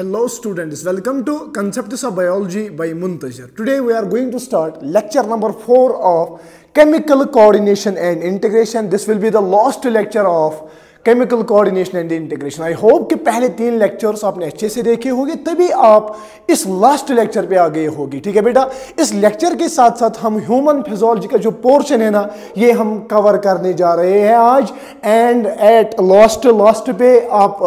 Hello students, welcome to Concepts of Biology by Muntazir. Today we are going to start lecture number 4 of Chemical Coordination and Integration. This will be the last lecture of Chemical Coordination and Integration. I hope कि पहले 3 lectures आपने अच्छे से देखे होंगे, तभी आप इस लास्ट लेक्चर पे आ गए होगी। ठीक है बेटा, इस लेक्चर के साथ साथ हम ह्यूमन फिजियोलॉजी का जो पोर्शन है ना, ये हम कवर करने जा रहे हैं आज। एंड एट लास्ट पे आप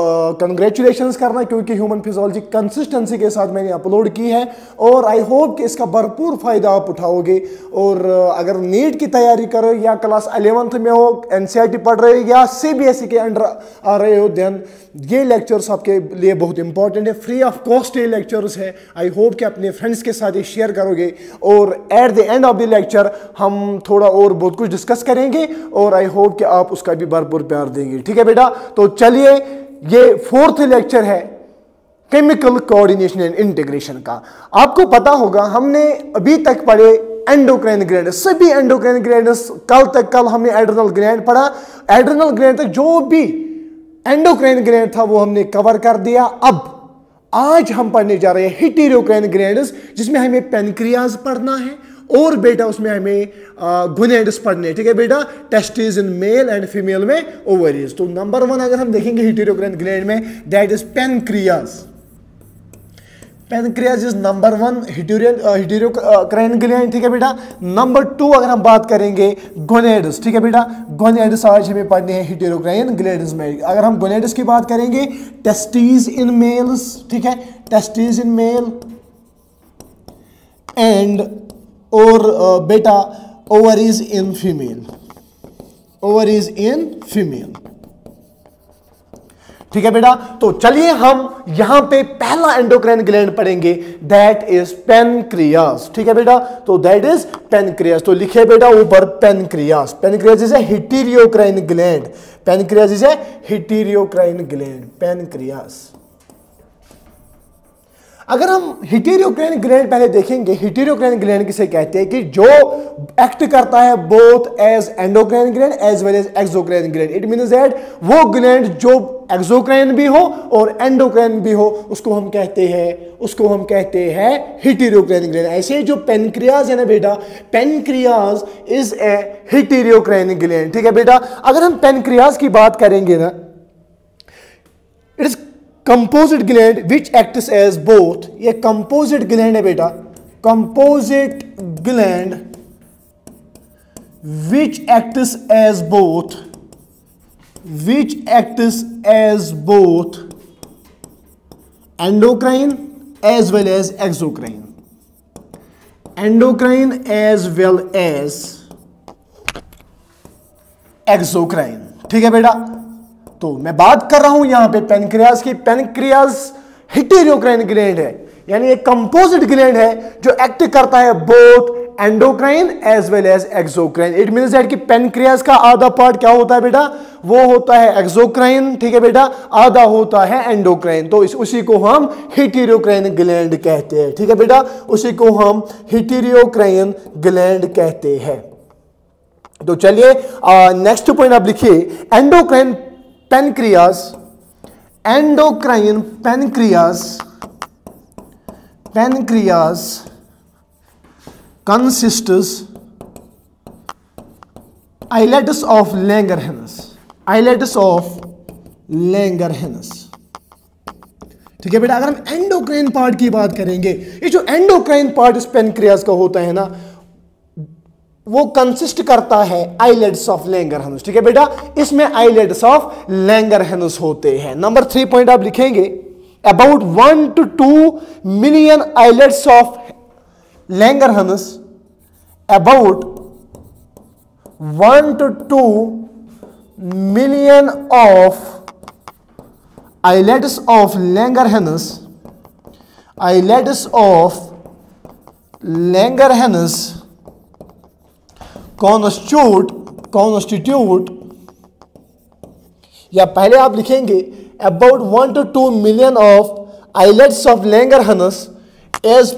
कंग्रेचुलेशंस करना, क्योंकि ह्यूमन फिजियोलॉजी कंसिस्टेंसी के साथ मैंने अपलोड की है और आई होप कि इसका भरपूर फायदा आप उठाओगे। और अगर नीट की तैयारी करो या क्लास 11th में हो, एनसीईआरटी पढ़ रहे हो या सीबीएसई के अंडर आ रहे हो, देन ये लेक्चर्स आपके लिए बहुत इंपॉर्टेंट है। फ्री ऑफ कॉस्ट ये लेक्चर्स है। आई होप कि अपने फ्रेंड्स के साथ ये शेयर करोगे और at the end of the lecture हम थोड़ा और बहुत कुछ डिस्कस करेंगे और आई होप कि आप उसका भी भरपूर प्यार देंगे। ठीक है बेटा, तो चलिए, ये 4th लेक्चर है केमिकल कोऑर्डिनेशन एंड इंटीग्रेशन का। आपको पता होगा हमने अभी तक पढ़े एंडोक्राइन ग्लैंड, सभी एंडोक्राइन ग्लैंड्स। कल हमने एड्रेनल ग्लैंड पढ़ा। एड्रेनल ग्लैंड तक जो भी एंडोक्राइन ग्लैंड था वो हमने कवर कर दिया। अब आज हम पढ़ने जा रहे हैं हिटेरोक्राइन ग्लैंड्स, जिसमें हमें पेनक्रियाज पढ़ना है और बेटा उसमें हमें गोनेड्स पढ़ने हैं। ठीक है बेटा, testis in male and female में ओवरीज। तो नंबर 1 अगर हम देखेंगे हिटेरोक्राइन ग्लैंड में, that is pancreas. Pancreas is number 1 heterocrine gland. ठीक है बेटा, नंबर 2 अगर हम बात करेंगे गोनेड्स। ठीक है बेटा, गोनेड्स आज हमें पढ़ने हैं हिटेरोक्राइन ग्लैंड्स में। अगर हम गोनेड्स की बात करेंगे, टेस्टिस इन मेल्स, ठीक है, टेस्टिस इन मेल एंड और बेटा ovaries in female, ovaries in female. ठीक है बेटा, तो चलिए हम यहां पे पहला एंडोक्राइन ग्लैंड पढ़ेंगे, दैट इज पेनक्रियाज। ठीक है बेटा, तो दैट इज पेनक्रियाज। तो लिखिए बेटा ऊपर pancreas. Pancreas is a heterocrine gland. Pancreas is a heterocrine gland, pancreas. अगर हम हिटेरोक्राइन ग्लैंड पहले देखेंगे, हिटेरोक्राइन ग्लैंड किसे कहते हैं कि जो एक्ट करता है both as endocrine gland as well as exocrine gland. It means that वो ग्लैंड जो एक्सोक्राइन भी हो और एंडोक्राइन भी हो, उसको हम कहते हैं हिटेरोक्राइन ग्लैंड। ऐसे जो पेनक्रियाज है ना बेटा, pancreas is a heterocrine gland. ठीक है बेटा, अगर हम पेनक्रियाज की बात करेंगे ना, it is composite gland which acts as both. ये कंपोजिट ग्लैंड है बेटा, composite gland which acts as both, which acts as both endocrine as well as exocrine, endocrine as well as exocrine. ठीक है बेटा, तो मैं बात कर रहा हूं यहां पे पेनक्रियाज की। पेनक्रियाज हिटेरोक्राइन ग्लैंड है, यानी एक कंपोजिट ग्लैंड है जो एक्ट करता है both endocrine as well as exocrine. It means that कि पेनक्रियाज का आधा पार्ट क्या होता है बेटा, वो होता है एक्सोक्राइन। ठीक है बेटा, आधा होता है एंडोक्राइन। तो उसी को हम हिटेरोक्राइन ग्लैंड कहते हैं। ठीक है बेटा, उसी को हम हिटेरोक्राइन ग्लैंड कहते हैं। तो चलिए नेक्स्ट पॉइंट आप लिखिए, endocrine pancreas, endocrine pancreas, pancreas consists islets of Langerhans, islets of Langerhans। ठीक है बेटा, अगर हम एंडोक्राइन पार्ट की बात करेंगे, ये जो एंडोक्राइन पार्ट इस पेनक्रियाज का होता है ना, वो कंसिस्ट करता है आइलेट्स ऑफ लैंगरहैंस। ठीक है बेटा, इसमें आइलेट्स ऑफ लैंगरहैंस होते हैं। नंबर 3 पॉइंट आप लिखेंगे, about 1 to 2 million islets of Langerhans, about 1 to 2 million of islets of Langerhans, islets of Langerhans constitute, या पहले आप लिखेंगे about 1 to 2 million of islets of Langerhans is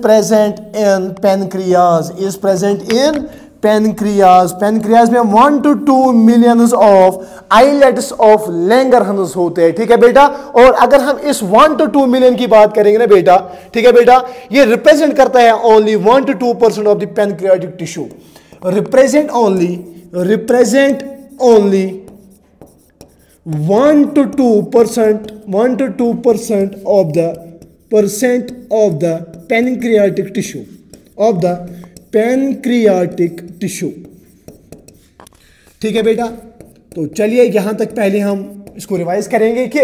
present in pancreas, is present in pancreas, pancreas में 1 to 2 millions of islets of Langerhans होते हैं, ठीक है बेटा। और अगर हम इस 1 to 2 मिलियन की बात करेंगे ना बेटा, ठीक है बेटा, ये रिप्रेजेंट करता है only 1 to 2% of the pancreatic tissue, represent only 1 to 2% of the pancreatic tissue, ठीक है बेटा। तो चलिए यहां तक पहले हम इसको रिवाइज करेंगे कि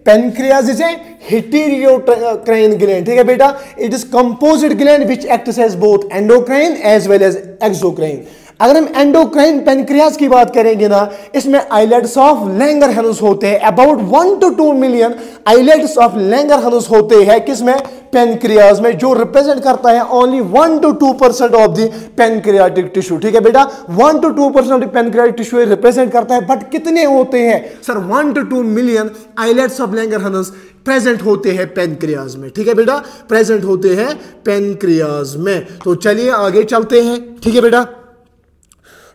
pancreas is a heterocrine gland, ठीक है बेटा। It is composite gland which acts as both endocrine as well as exocrine. अगर हम एंडोक्राइन पेनक्रियाज की बात करेंगे ना, इसमें आइलेट्स ऑफ लैंगरहंस होते हैं, about 1 to 2 million islets of Langerhans होते हैं किसमें, पेनक्रियाज में, जो रिप्रेजेंट करता है only 1 to 2% of the pancreatic tissue, ठीक है बेटा। 1 to 2% of the pancreatic tissue represent करता है, बट कितने होते हैं sir, 1 to 2 million islets of Langerhans present होते हैं पेनक्रियाज में, ठीक है बेटा, प्रेजेंट होते हैं पेनक्रियाज में। तो चलिए आगे चलते हैं, ठीक है बेटा।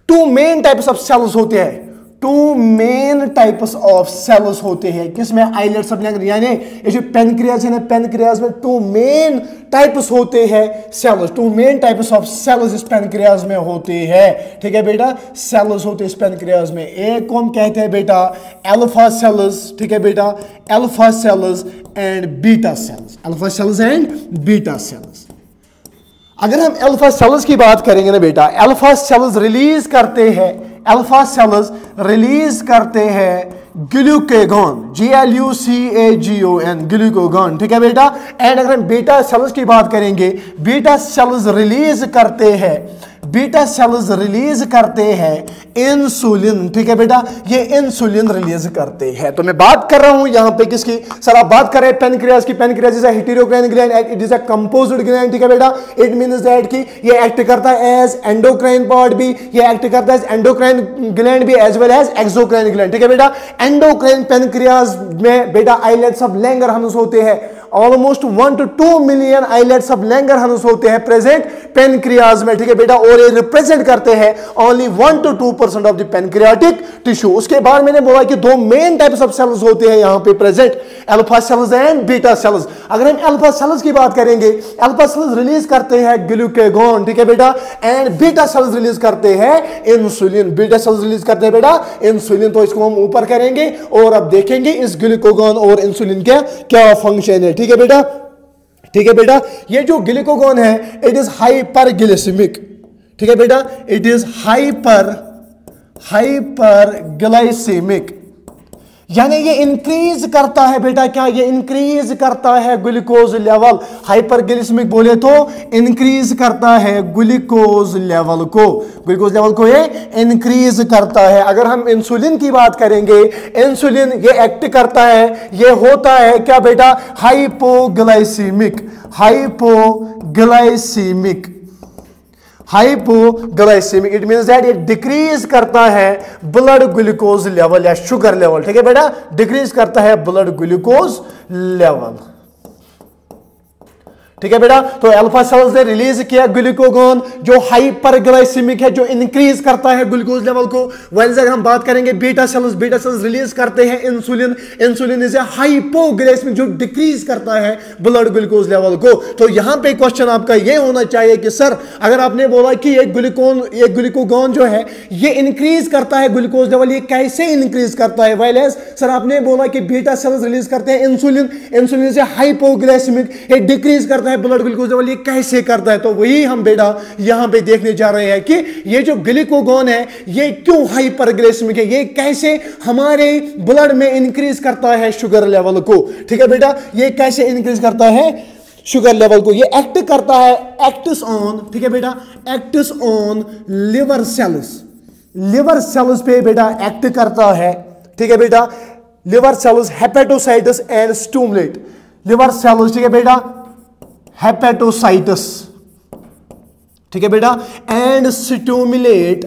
2 मेन टाइप्स ऑफ सेल्स होते हैं, 2 मेन टाइप्स ऑफ सेल्स होते हैं किसमें, आइलेट्स ऑफ लैंगर, यानी ये जो पेनक्रियाज है ना, पेनक्रियाज में 2 मेन टाइप्स होते हैं cells, 2 main types of cells इस पेनक्रियाज में होते हैं, ठीक है बेटा। सेल्स होते हैं इस पेनक्रियाज में, एक को हम कहते हैं बेटा अल्फा सेल्स, ठीक है बेटा, alpha sales and beta cells, alpha cells and beta cells. अगर हम अल्फा सेल्स की बात करेंगे ना बेटा, अल्फा सेल्स रिलीज करते हैं ग्लूकागॉन, GLUCAGON, ग्लूकागॉन, ठीक है बेटा। एंड अगर हम बीटा सेल्स की बात करेंगे, बीटा सेल्स रिलीज करते हैं इंसुलिन, ठीक है बेटा, ये इंसुलिन रिलीज करते हैं। तो मैं बात कर रहा हूं यहां पे किसकी सर, आप बात कर रहे हैं पेनक्रियाज की। Pancreas is a heterocrine gland, it is a composite gland, ठीक है बेटा। इट मींस दैट कि ये एक्ट करता है एज एंडोक्राइन पार्ट भी, ये एक्ट करता है एज एंडोक्राइन ग्लैंड भी as well as exocrine gland, ठीक है बेटा। एंडोक्राइन पेनक्रियाज में बेटा आइलेट्स ऑफ लैंगरहंस होते हैं, almost 1 to 2 million islets of Langerhans होते हैं प्रेजेंट पेनक्रियाज में, ठीक है बेटा। और ये रिप्रेजेंट करते हैं only 1 to 2% of the pancreatic tissue. उसके बाद मैंने बोला कि 2 मेन टाइप्स ऑफ सेल्स होते हैं यहां पे present, alpha cells and beta cells. अगर हम अल्फा सेल्स की बात करेंगे, अल्फा सेल्स रिलीज करते हैं ग्लूकागॉन, ठीक है बेटा, एंड बीटा सेल्स रिलीज करते हैं इंसुलिन, बीटा सेल्स रिलीज करते हैं बेटा इंसुलिन। तो इसको हम ऊपर करेंगे और अब देखेंगे इस ग्लूकागॉन और इंसुलिन का क्या फंक्शन है, ठीक है बेटा, ठीक है बेटा। ये जो ग्लूकागॉन है इट इज हाइपरग्लाइसेमिक, ठीक है बेटा, इट इज हाइपरग्लाइसेमिक, यानी ये इंक्रीज करता है बेटा, क्या ये इंक्रीज करता है ग्लूकोज लेवल। हाइपरग्लाइसेमिक बोले तो इंक्रीज करता है ग्लूकोज लेवल को ये इंक्रीज करता है। अगर हम इंसुलिन की बात करेंगे, इंसुलिन ये एक्ट करता है, ये होता है क्या बेटा, हाइपोग्लाइसेमिक, इट मींस दैट ये डिक्रीज करता है ब्लड ग्लूकोज लेवल या शुगर लेवल, ठीक है बेटा, डिक्रीज करता है ब्लड ग्लूकोज लेवल, ठीक है बेटा। तो अल्फा सेल्स ने रिलीज किया ग्लूकागॉन जो हाइपरग्लाइसेमिक है, जो इंक्रीज करता है ग्लूकोज लेवल को। वैसे अगर हम बात करेंगे बीटा सेल्स रिलीज करते हैं insulin, insulin is a hypoglycemic जो डिक्रीज करता है ब्लड ग्लूकोज लेवल को। तो यहां पे क्वेश्चन आपका ये होना चाहिए कि सर अगर आपने बोला कि ये ग्लूकागॉन जो है ये इंक्रीज करता है ग्लूकोज लेवल, ये कैसे इंक्रीज करता है, वेल एज सर आपने बोला कि बीटा सेल्स रिलीज करते हैं insulin, insulin is a hypoglycemic, ये डिक्रीज करता है ब्लड ग्लूकोज लेवल, ये कैसे करता है। तो वही हम बेटा यहां पे देखने जा रहे हैं कि ये जो ग्लूकागॉन है ये क्यों हाइपरग्लाइसेमिक है, ये कैसे हमारे ब्लड में इंक्रीज करता है शुगर लेवल को, ठीक है बेटा, ये कैसे इंक्रीज करता है शुगर लेवल को। ये एक्ट करता है, एक्ट्स ऑन, ठीक है बेटा, एक्ट्स ऑन लिवर सेल्स पे बेटा एक्ट करता है, ठीक है बेटा। Liver cells hepatocytes and stimulate, liver cells, ठीक है बेटा, हेपेटोसाइटस, ठीक है बेटा, एंड स्टिमुलेट,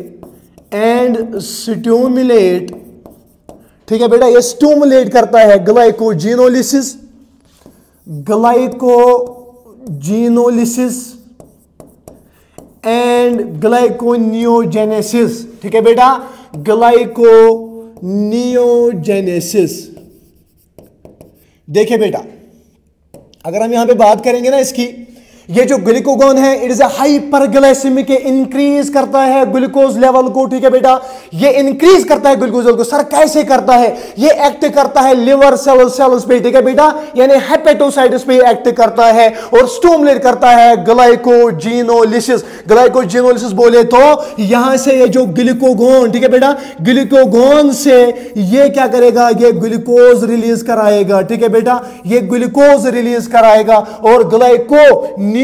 ठीक है बेटा, ये स्टिमुलेट करता है ग्लाइकोजेनोलिसिस एंड ग्लाइकोनियोजेनेसिस। ठीक है बेटा, ग्लाइकोनियोजेनेसिस। देखिए बेटा, अगर हम यहां पे बात करेंगे ना इसकी, ये जो ग्लूकागॉन है it is a hyperglycaemic, increase करता है ग्लूकोज लेवल को। ठीक है बेटा, ये इंक्रीज करता है ग्लूकोज लेवल को। सर कैसे करता है? ये एक्ट करता है लिवर सेल्स पे। ठीक है बेटा, यानी हेपेटोसाइट्स पे एक्ट करता है और स्टिमुलेट करता है ग्लाइकोजिनोलिसिस। ग्लाइकोजिनोलिसिस बोले तो यहां से ये जो ग्लूकागॉन, ठीक है बेटा, ग्लूकागॉन से ये क्या करेगा? ये ग्लूकोज रिलीज कराएगा। ठीक है बेटा, ये ग्लूकोज रिलीज कराएगा और ग्लाइकोनियोजेनेसिस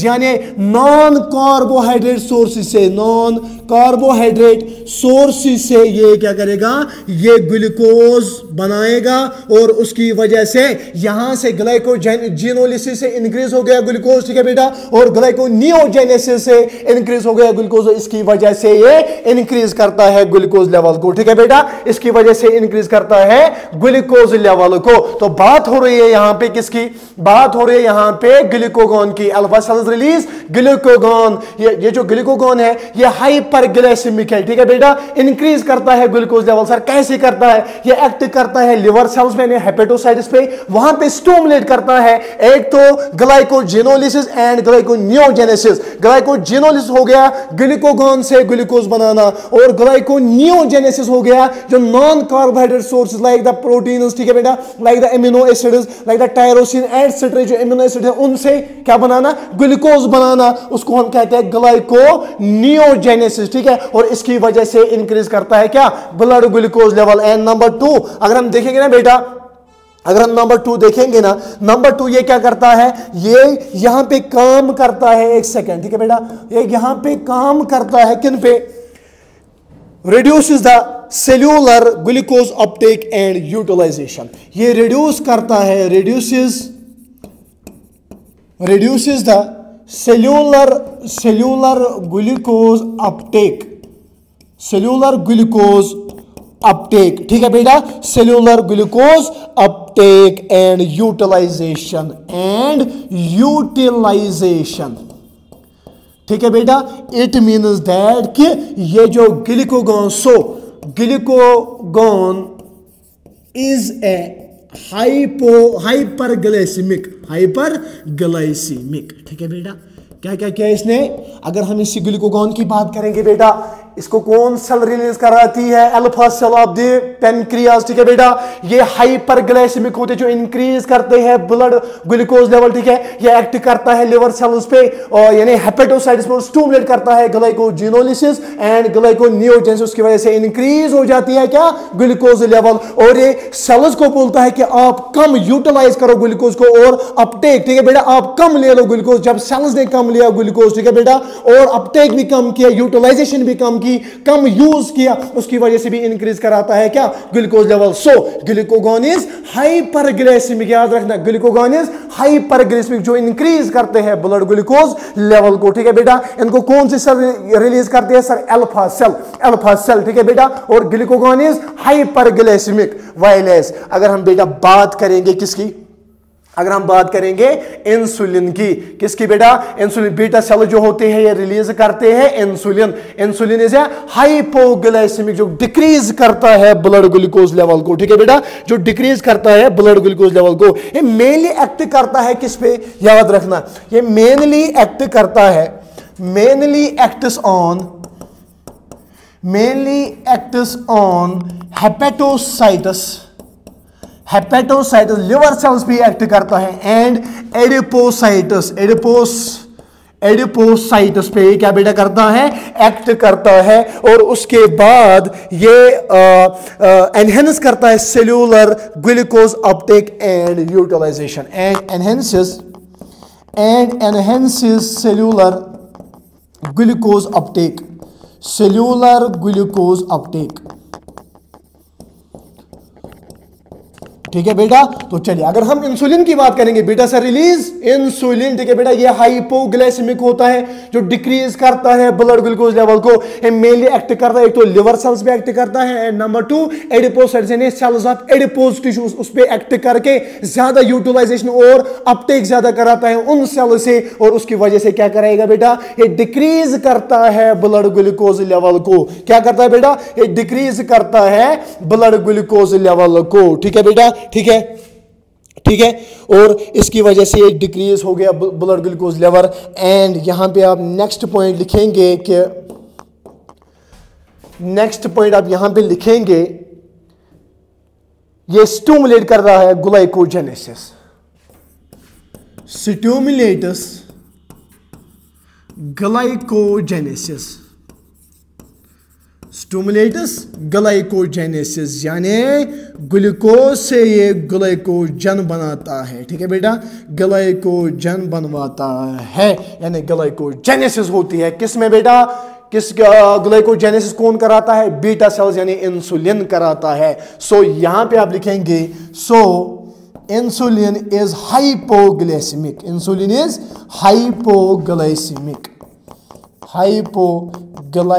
यानी नॉन कार्बोहाइड्रेट सोर्सेस से, नॉन कार्बोहाइड्रेट सोर्सेस से ये क्या करेगा? ये ग्लूकोज बनाएगा और उसकी वजह से यहां से ग्लाइकोजिनोलिसिस से इंक्रीज हो गया ग्लूकोज। ठीक है बेटा, और ग्लाइकोनियोजेनेसिस से इंक्रीज हो गया ग्लूकोज। इसकी वजह से ये इंक्रीज करता है ग्लूकोज लेवल को। ठीक है बेटा, इसकी वजह से इंक्रीज करता है ग्लूकोज लेवल को। तो बात हो रही है यहां पे किसकी? बात हो रही है यहां पे ग्लूकागॉन की। Alpha cells release glucagon. ये जो ग्लूकागॉन है ये हाइपरग्लाइसेमिक है। ठीक है बेटा, इंक्रीज करता है ग्लूकोज लेवल। सर कैसे करता है? ये एक्ट करता है लिवर सेल्स में, हेपेटोसाइट्स पे, वहां पे स्टिमुलेट करता है। एक तो ग्लाइकोजिनोलिसिस एंड ग्लाइकोनियोजेनेसिस। ग्लाइकोजिनोलिसिस हो गया ग्लूकागॉन से ग्लूकोज बनाना, और ग्लाइकोनियोजेनेसिस हो गया जो non carbohydrate sources like the proteins, ठीक है बेटा, like the amino acids, like the tyrosine etcetera, जो एमिनो एसिड है उनसे क्या बनाना? ग्लूकोज बनाना। उसको हम कहते हैं ग्लाइकोनियोजेनेसिस। ठीक है, और इसकी वजह से इंक्रीज करता है क्या? Blood glucose level. And number 2 अगर हम देखेंगे ना बेटा, अगर हम नंबर 2 देखेंगे ना, नंबर 2 ये क्या करता है? ये यहां पे काम करता है, एक सेकेंड, ठीक है बेटा, ये यहां पे काम करता है किन पे? reduces the cellular glucose uptake and utilization। ये reduce करता है, reduces the cellular glucose uptake, ठीक है बेटा, cellular glucose uptake and utilization, ठीक है बेटा। इट मीन्स दैट कि ये जो ग्लूकागॉन इज ए हाइपरग्लाइसेमिक, ठीक है बेटा। क्या क्या किया इसने? अगर हम इसी ग्लूकागॉन की बात करेंगे बेटा, इसको कौन सेल रिलीज कराती है? Alpha cell of the pancreas. ठीक है बेटा, ये हाइपरग्लाइसेमिक होते जो इंक्रीज करते हैं ब्लड ग्लूकोज लेवल। ठीक है, ये एक्ट करता है लिवर सेल्स पे और यानी हेपेटोसाइट्स पे, स्टिमुलेट करता है ग्लाइकोजिनोलिसिस एंड ग्लाइकोनियोजेनेसिस। उसकी वजह से इंक्रीज हो जाती है क्या? Glucose level. और ये सेल्स को बोलता है कि आप कम यूटिलाइज करो ग्लूकोज को और अपटेक, ठीक है बेटा, आप कम ले लो ग्लूकोज। जब सेल्स ने कम लिया ग्लूकोज, ठीक है बेटा, और अपटेक भी कम किया, यूटिलाइजेशन भी कम की, कम यूज किया, उसकी वजह से भी इंक्रीज कराता है क्या? Glucose level. So glucagon is hyperglycaemic, याद रखना, ग्लूकागॉन इज हाइपरग्लाइसेमिक, जो इंक्रीज करते हैं ब्लड ग्लूकोज लेवल को। ठीक है बेटा, इनको कौन सी सेल रिलीज करते हैं? सर अल्फा सेल, ठीक है बेटा। और ग्लूकागॉन इज हाइपरग्लाइसेमिक। वायलेस अगर हम बेटा बात करेंगे किसकी? अगर हम बात करेंगे इंसुलिन की, किसकी बेटा? इंसुलिन। बीटा सेल जो होते हैं ये रिलीज करते हैं इंसुलिन। इंसुलिन इज हाइपोग्लाइसेमिक, जो डिक्रीज करता है ब्लड ग्लूकोज लेवल को। ठीक है बेटा, जो डिक्रीज करता है ब्लड ग्लूकोज लेवल को। ये मेनली एक्ट करता है किस पे? याद रखना, ये मेनली एक्ट करता है, mainly acts on hepatocytes, liver cells भी एक्ट करता है, एंड एडिपोसाइटस पे क्या बेटा करता है? एक्ट करता है। और उसके बाद ये एनहेंस करता है cellular glucose uptake and utilization, and enhances cellular glucose uptake. ठीक है बेटा। तो चलिए अगर हम इंसुलिन की बात करेंगे, बीटा सेल रिलीज इंसुलिन, ठीक है बेटा, ये हाइपोग्लाइसेमिक होता है जो डिक्रीज करता है ब्लड ग्लूकोज लेवल को। मेनली एक्ट करता है, एक तो लिवर सेल्स पे एक्ट करता है, एंड नंबर 2 एडिपोसाइट्स यानी सेल्स ऑफ एडिपोज टिश्यूज, उस पे एक्ट करके ज्यादा यूटिलाइजेशन और अपटेक ज्यादा कराता है उन सेल से, और उसकी वजह से क्या करेगा बेटा, ये डिक्रीज करता है ब्लड ग्लूकोज लेवल को। क्या करता है बेटा, ये डिक्रीज करता है ब्लड ग्लूकोज लेवल को, ठीक है बेटा, ठीक है, ठीक है। और इसकी वजह से डिक्रीज हो गया ब्लड ग्लूकोज लेवल। एंड यहां पे आप नेक्स्ट पॉइंट लिखेंगे कि नेक्स्ट पॉइंट आप यहां पे लिखेंगे, ये स्टिमुलेट कर रहा है glycogenesis, stimulates glycogenesis, stimulates glycogenesis यानी ग्लूकोज से ये ग्लाइकोजन बनाता है, ठीक है बेटा, ग्लाइकोजन बनवाता है, यानी ग्लाइकोजेनेसिस होती है किस में बेटा, किस ग्लाइकोजेनेसिस कौन कराता है, बीटा सेल्स यानी इंसुलिन कराता है। सो यहां पे आप लिखेंगे, so insulin is hypoglycaemic, insulin is hypoglycaemic, hypoglycaemic,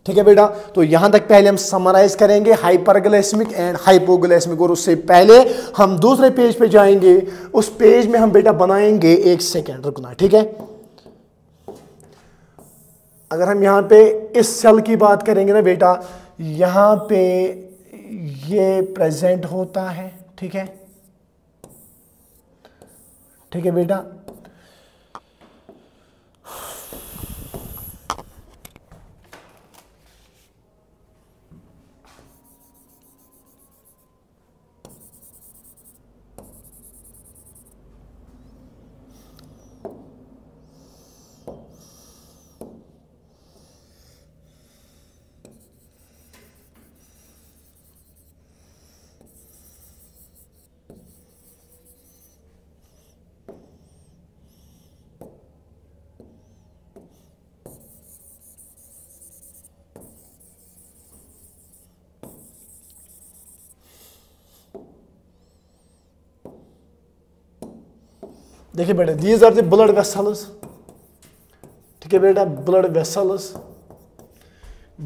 ठीक है बेटा। तो यहां तक पहले हम समराइज करेंगे हाइपरग्लाइसेमिक एंड हाइपोग्लाइसेमिक, और उससे पहले हम दूसरे पेज पे जाएंगे। उस पेज में हम बेटा बनाएंगे, एक सेकेंड रुकना, ठीक है। अगर हम यहां पे इस सेल की बात करेंगे ना बेटा, यहां पे ये प्रेजेंट होता है, ठीक है, ठीक है बेटा। देखिए बेटा, these are the blood vessels, ठीक है बेटा, ब्लड वेसल्स।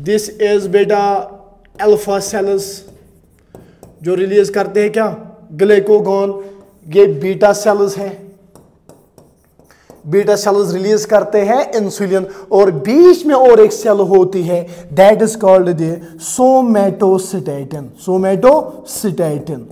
दिस इज बेटा अल्फा सेल्स जो रिलीज करते हैं क्या, ग्लाइकोगॉन। ये बीटा सेल्स हैं, बीटा सेल्स रिलीज करते हैं इंसुलिन, और बीच में और एक सेल होती है, दैट इज कॉल्ड द सोमैटोसिटैटिन, सोमैटोसिटैटिन,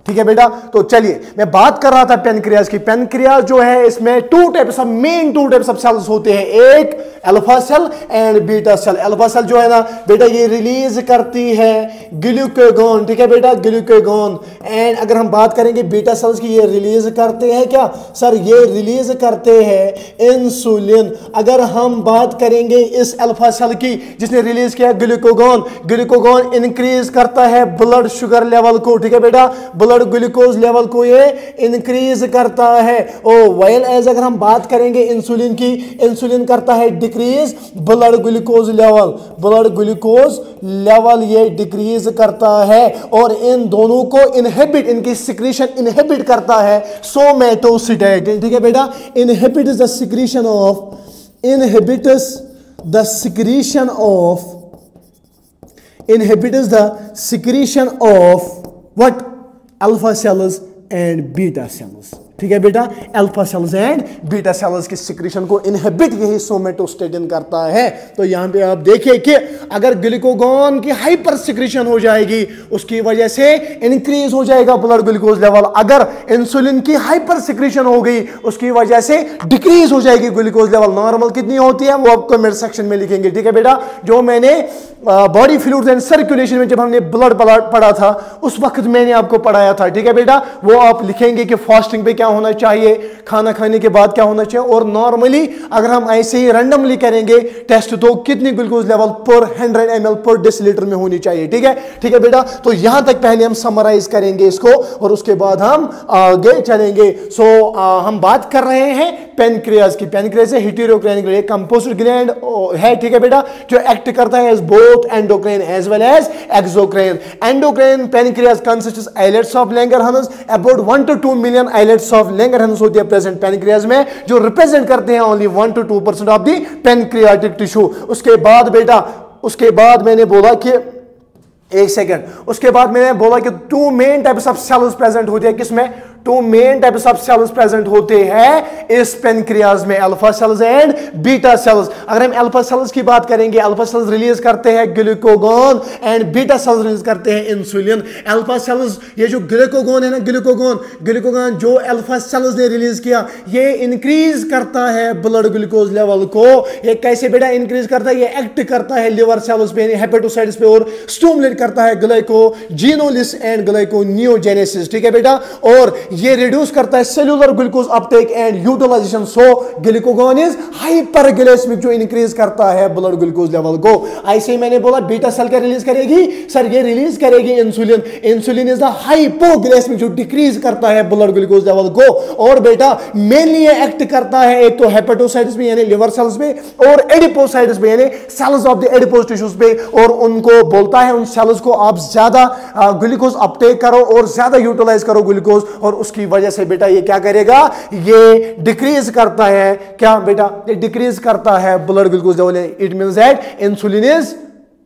ठीक है बेटा। तो चलिए मैं बात कर रहा था पेनक्रियाज की। पेनक्रियाज जो है इसमें two types of main two types of cells होते हैं, एक alpha cell and beta cell. Alpha cell जो है ना बेटा ये रिलीज करती है ग्लूकागॉन, ठीक है बेटा, ग्लूकागॉन। एंड अगर हम बात करेंगे बीटा सेल्स की, ये रिलीज करते हैं क्या सर, ये रिलीज करते हैं इंसुलिन। अगर हम बात करेंगे इस अल्फा सेल की जिसने रिलीज किया ग्लूकागॉन, ग्लूकागॉन इंक्रीज करता है ब्लड शुगर लेवल को, ठीक है बेटा, ब्लड ग्लूकोज लेवल को ये इंक्रीज करता है। ओ वाइल एज अगर हम बात करेंगे इंसुलिन की, इंसुलिन करता है decrease blood glucose level, blood glucose level ये डिक्रीज करता है, और इन दोनों को इनहिबिट, इनकी सिक्रीशन इनहिबिट करता है सोमैटोसिटैटिन, ठीक है बेटा, inhibits the secretion of, inhibits the secretion of, inhibits the secretion of what, alpha cells and beta cells, ठीक है बेटा, alpha sales and beta cells की सिक्रीशन को इनहिबिट यही सोमैटोस्टेटिन करता है। तो यहां पे आप देखिए कि अगर ग्लूकागॉन की हाइपर सिक्रीशन हो जाएगी उसकी वजह से इंक्रीज हो जाएगा ब्लड ग्लूकोज लेवल, अगर इंसुलिन की हाइपर सिक्रीशन हो गई उसकी वजह से डिक्रीज हो जाएगी ग्लूकोज लेवल। नॉर्मल कितनी होती है वो आपको कमेंट सेक्शन में लिखेंगे, ठीक है बेटा। जो मैंने बॉडी फ्लूइड्स एंड सर्कुलेशन में जब हमने ब्लड पढ़ा था उस वक्त मैंने आपको पढ़ाया था, ठीक है बेटा, वो आप लिखेंगे कि फास्टिंग पे क्या होना चाहिए, खाना खाने के बाद क्या होना चाहिए, और नॉर्मली अगर हम ऐसे ही रैंडमली करेंगे टेस्ट तो कितनी ग्लूकोज लेवल पर 100 ml पर डेसीलीटर में होनी चाहिए, ठीक है बेटा। तो यहां तक पहले हम समराइज करेंगे इसको और उसके बाद हम आगे चलेंगे। सो हम बात कर रहे हैं पेनक्रियाज की। पेनक्रियाज है हेटेरोक्राइन ग्लैंड, कंपोजिट ग्लैंड है, ठीक है बेटा, जो एक्ट करता है as both endocrine as well as exocrine. Endocrine pancreas consists islets of Langerhans, about 1 to 2 million islets of Langerhans होती है प्रेजेंट पेनक्रियाज में, जो रिप्रेजेंट करते हैं only 1 to 2% of the pancreatic tissue. उसके बाद बेटा, उसके बाद मैंने बोला कि एक सेकंड, उसके बाद मैंने बोला कि 2 main types of cells present होते हैं किसमें, 2 main types of cells present होते हैं इस पेनक्रियाज में, alpha cells and beta cells. अगर हम अल्फा सेल्स की बात करेंगे, अल्फा सेल्स रिलीज करते हैं glucagon and beta cells release करते हैं इंसुलिन। अल्फा सेल्स, ये जो ग्लूकागोन है ना, ग्लूकागोन जो अल्फा सेल्स ने रिलीज किया, ये इंक्रीज करता है ब्लड ग्लूकोज लेवल को। ये कैसे बेटा इंक्रीज करता है, ये एक्ट करता है लिवर सेल्स पे, हेपेटोसाइट्स पे, और स्टिमुलेट करता है ग्लाइकोजेनोलिसिस एंड ग्लाइकोनियोजेनेसिस, ठीक है बेटा, और ये रिड्यूस करता है cellular glucose uptake and utilization. So glucagon is hyperglycemic, जो इंक्रीज करता है ब्लड ग्लूकोज लेवल को। ऐसे ही मैंने बोला बीटा सेल क्या रिलीज करेगी, सर ये रिलीज करेगी insulin. Insulin is the hypoglycemic, जो डिक्रीज करता है ब्लड ग्लूकोज लेवल को। और बेटा मेनली ये एक्ट करता है एक तो हेपेटोसाइट्स पे यानी लिवर सेल्स पे, और एडिपोसाइट्स पे यानी cells of the adipose tissues पे, और उनको बोलता है उन सेल्स को आप ज्यादा ग्लूकोज अपटेक करो और ज्यादा यूटिलाइज करो ग्लूकोज, और उसकी वजह से बेटा ये क्या करेगा, ये डिक्रीज करता है क्या बेटा, ये डिक्रीज करता है blood glucose level. It means that insulin is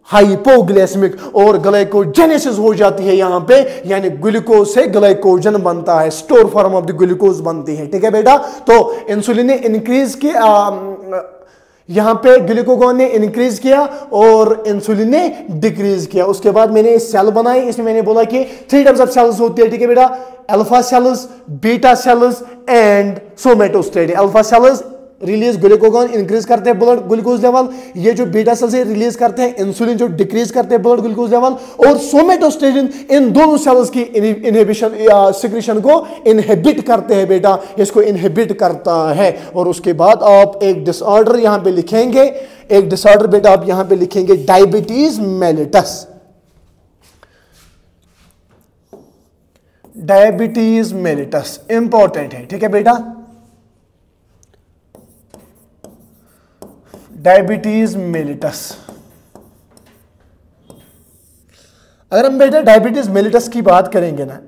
hypoglycemic, और ग्लाइकोजेनेसिस हो जाती है यहां पे, यानी ग्लूकोज से ग्लाइकोजन बनता है, store form of the glucose बनती है, ठीक है बेटा। तो इंसुलिन ने इंक्रीज किया, यहां पे ग्लूकागोन ने इंक्रीज किया और इंसुलिन ने डिक्रीज किया। उसके बाद मैंने सेल बनाई, इसमें मैंने बोला कि 3 टाइप्स ऑफ सेल्स होती है, ठीक है बेटा, alpha cells, beta cells and somatostatin. Alpha cells release glucagon, increase करते हैं ब्लड ग्लूकोज लेवल, ये जो बीटा सेल्स है रिलीज करते हैं इंसुलिन, जो डिक्रीज करते हैं ब्लड ग्लूकोज लेवल, और सोमेटोस्टेटिन इन दोनों सेल्स की इनहिबिशन या सिक्रीशन को इनहिबिट करते हैं बेटा, इसको इनहिबिट करता है। और उसके बाद आप एक डिसऑर्डर यहां पे लिखेंगे, एक डिसऑर्डर बेटा आप यहां पे लिखेंगे diabetes mellitus. Diabetes mellitus important है, ठीक है बेटा, डायबिटीज मेलिटस। अगर हम बेटा डायबिटीज मेलिटस की बात करेंगे ना,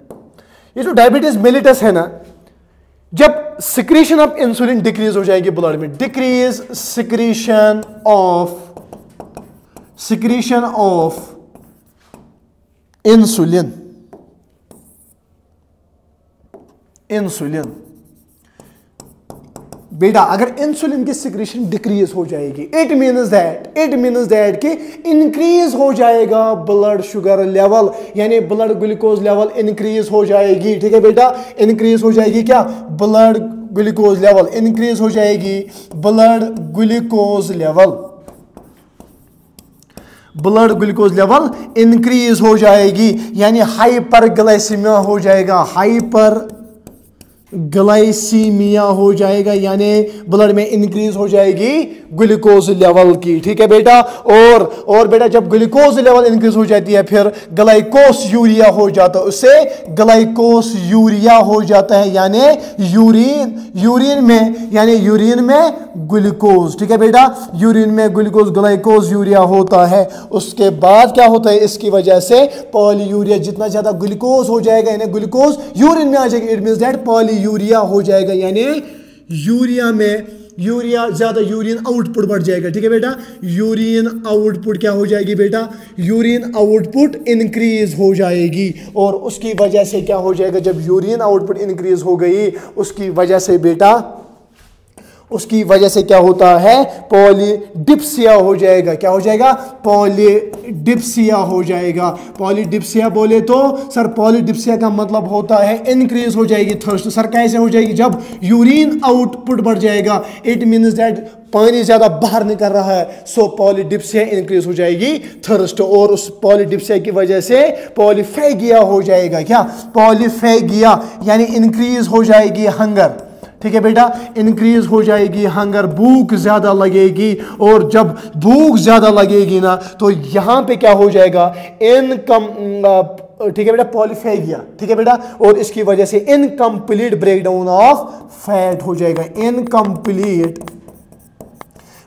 ये जो डायबिटीज मेलिटस है ना, जब सिक्रीशन ऑफ इंसुलिन डिक्रीज हो जाएगी ब्लड में, डिक्रीज सिक्रीशन ऑफ इंसुलिन बेटा, अगर इंसुलिन की सिक्रीशन डिक्रीज हो जाएगी, इट मीन्स दैट कि इंक्रीज हो जाएगा ब्लड शुगर लेवल, यानी ब्लड ग्लूकोज लेवल इंक्रीज हो जाएगी, ठीक है बेटा, इंक्रीज हो जाएगी क्या, ब्लड ग्लूकोज लेवल इंक्रीज हो जाएगी, ब्लड ग्लूकोज लेवल इंक्रीज हो जाएगी, यानी हाइपरग्लाइसीमिया हो जाएगा, ग्लाइसीमिया हो जाएगा, यानी ब्लड में इंक्रीज हो जाएगी ग्लूकोज लेवल की, ठीक है बेटा। और बेटा जब ग्लूकोज लेवल इंक्रीज हो जाती है फिर ग्लाइकोस यूरिया हो जाता है, उससे ग्लाइकोस यूरिया हो जाता है, यानी यूरिन में ग्लूकोज, ठीक है बेटा, यूरिन में ग्लूकोज ग्लाइकोस यूरिया होता है। उसके बाद क्या होता है, इसकी वजह से पॉलीयूरिया, जितना ज्यादा ग्लूकोज हो जाएगा यानी ग्लूकोज यूरिन में आ जाएगा, इट मींस दैट पॉलीयूरिया हो जाएगा, यानी यूरिया ज्यादा यूरिन आउटपुट बढ़ जाएगा, ठीक है बेटा, यूरिन आउटपुट क्या हो जाएगी बेटा, यूरिन आउटपुट इंक्रीज हो जाएगी। और उसकी वजह से क्या हो जाएगा, जब यूरिन आउटपुट इंक्रीज हो गई उसकी वजह से बेटा, उसकी वजह से क्या होता है, पॉलीडिप्सिया हो जाएगा, क्या हो जाएगा, पॉलीडिप्सिया हो जाएगा। पॉलीडिप्सिया बोले तो सर पॉलीडिप्सिया का मतलब होता है इंक्रीज हो जाएगी थर्स्ट। सर कैसे हो जाएगी, जब यूरिन आउटपुट बढ़ जाएगा, इट मीन्स दैट पानी ज्यादा बाहर निकल रहा है, सो पॉलीडिप्सिया इंक्रीज हो जाएगी थर्स्ट, और उस पॉलीडिप्सिया की वजह से पॉलीफेगिया हो जाएगा, क्या, पॉलीफेगिया, यानी इंक्रीज हो जाएगी हंगर, ठीक है बेटा, इंक्रीज हो जाएगी हंगर, भूख ज्यादा लगेगी, और जब भूख ज्यादा लगेगी ना तो यहां पे क्या हो जाएगा, ठीक है बेटा, पॉलीफेगिया, ठीक है बेटा, और इसकी वजह से इनकम्प्लीट ब्रेकडाउन ऑफ फैट हो जाएगा, incomplete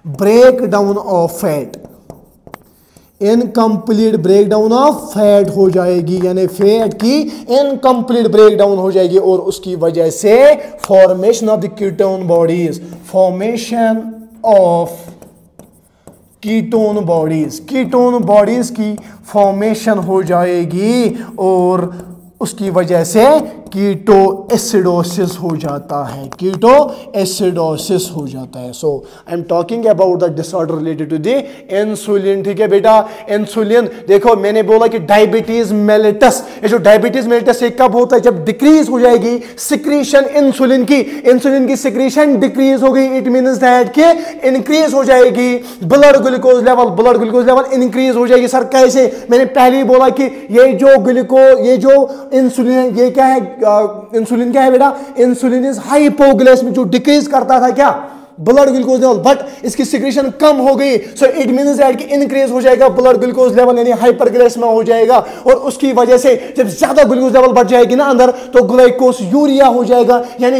breakdown of fat, incomplete breakdown of fat हो जाएगी, यानी फैट की इनकम्प्लीट ब्रेकडाउन हो जाएगी और उसकी वजह से formation of the ketone bodies, formation of ketone bodies की फॉर्मेशन हो जाएगी और उसकी वजह से कीटो एसिडोसिस हो जाता है, कीटो एसिडोसिस हो जाता है। So I am talking about the disorder related to the insulin, ठीक है बेटा। इंसुलिन देखो मैंने बोला कि डायबिटीज मेलिटस, ये जो डायबिटीज मेलिटस ये कब होता है, जब डिक्रीज हो जाएगी सिक्रीशन इंसुलिन की सिक्रीशन डिक्रीज हो गई, इट मींस दैट कि इंक्रीज हो जाएगी ब्लड ग्लूकोज लेवल इंक्रीज हो जाएगी। सर कैसे? मैंने पहले ही बोला कि ये जो इंसुलिन है, ये क्या है, इंसुलिन क्या है बेटा, इंसुलिन इज हाइपोग्लाइसेमिक, जो डिक्रीज करता था क्या, ब्लड ग्लूकोज लेवल, बट इसकी सिक्रीशन कम हो गई, सो इट मींस दैट कि इंक्रीज हो जाएगा ब्लड ग्लूकोज लेवल, यानी हाइपरग्लाइसेमिया हो जाएगा और उसकी वजह से जब ज्यादा ग्लूकोज लेवल बढ़ जाएगी ना अंदर, तो ग्लाइकोस यूरिया हो जाएगा, यानी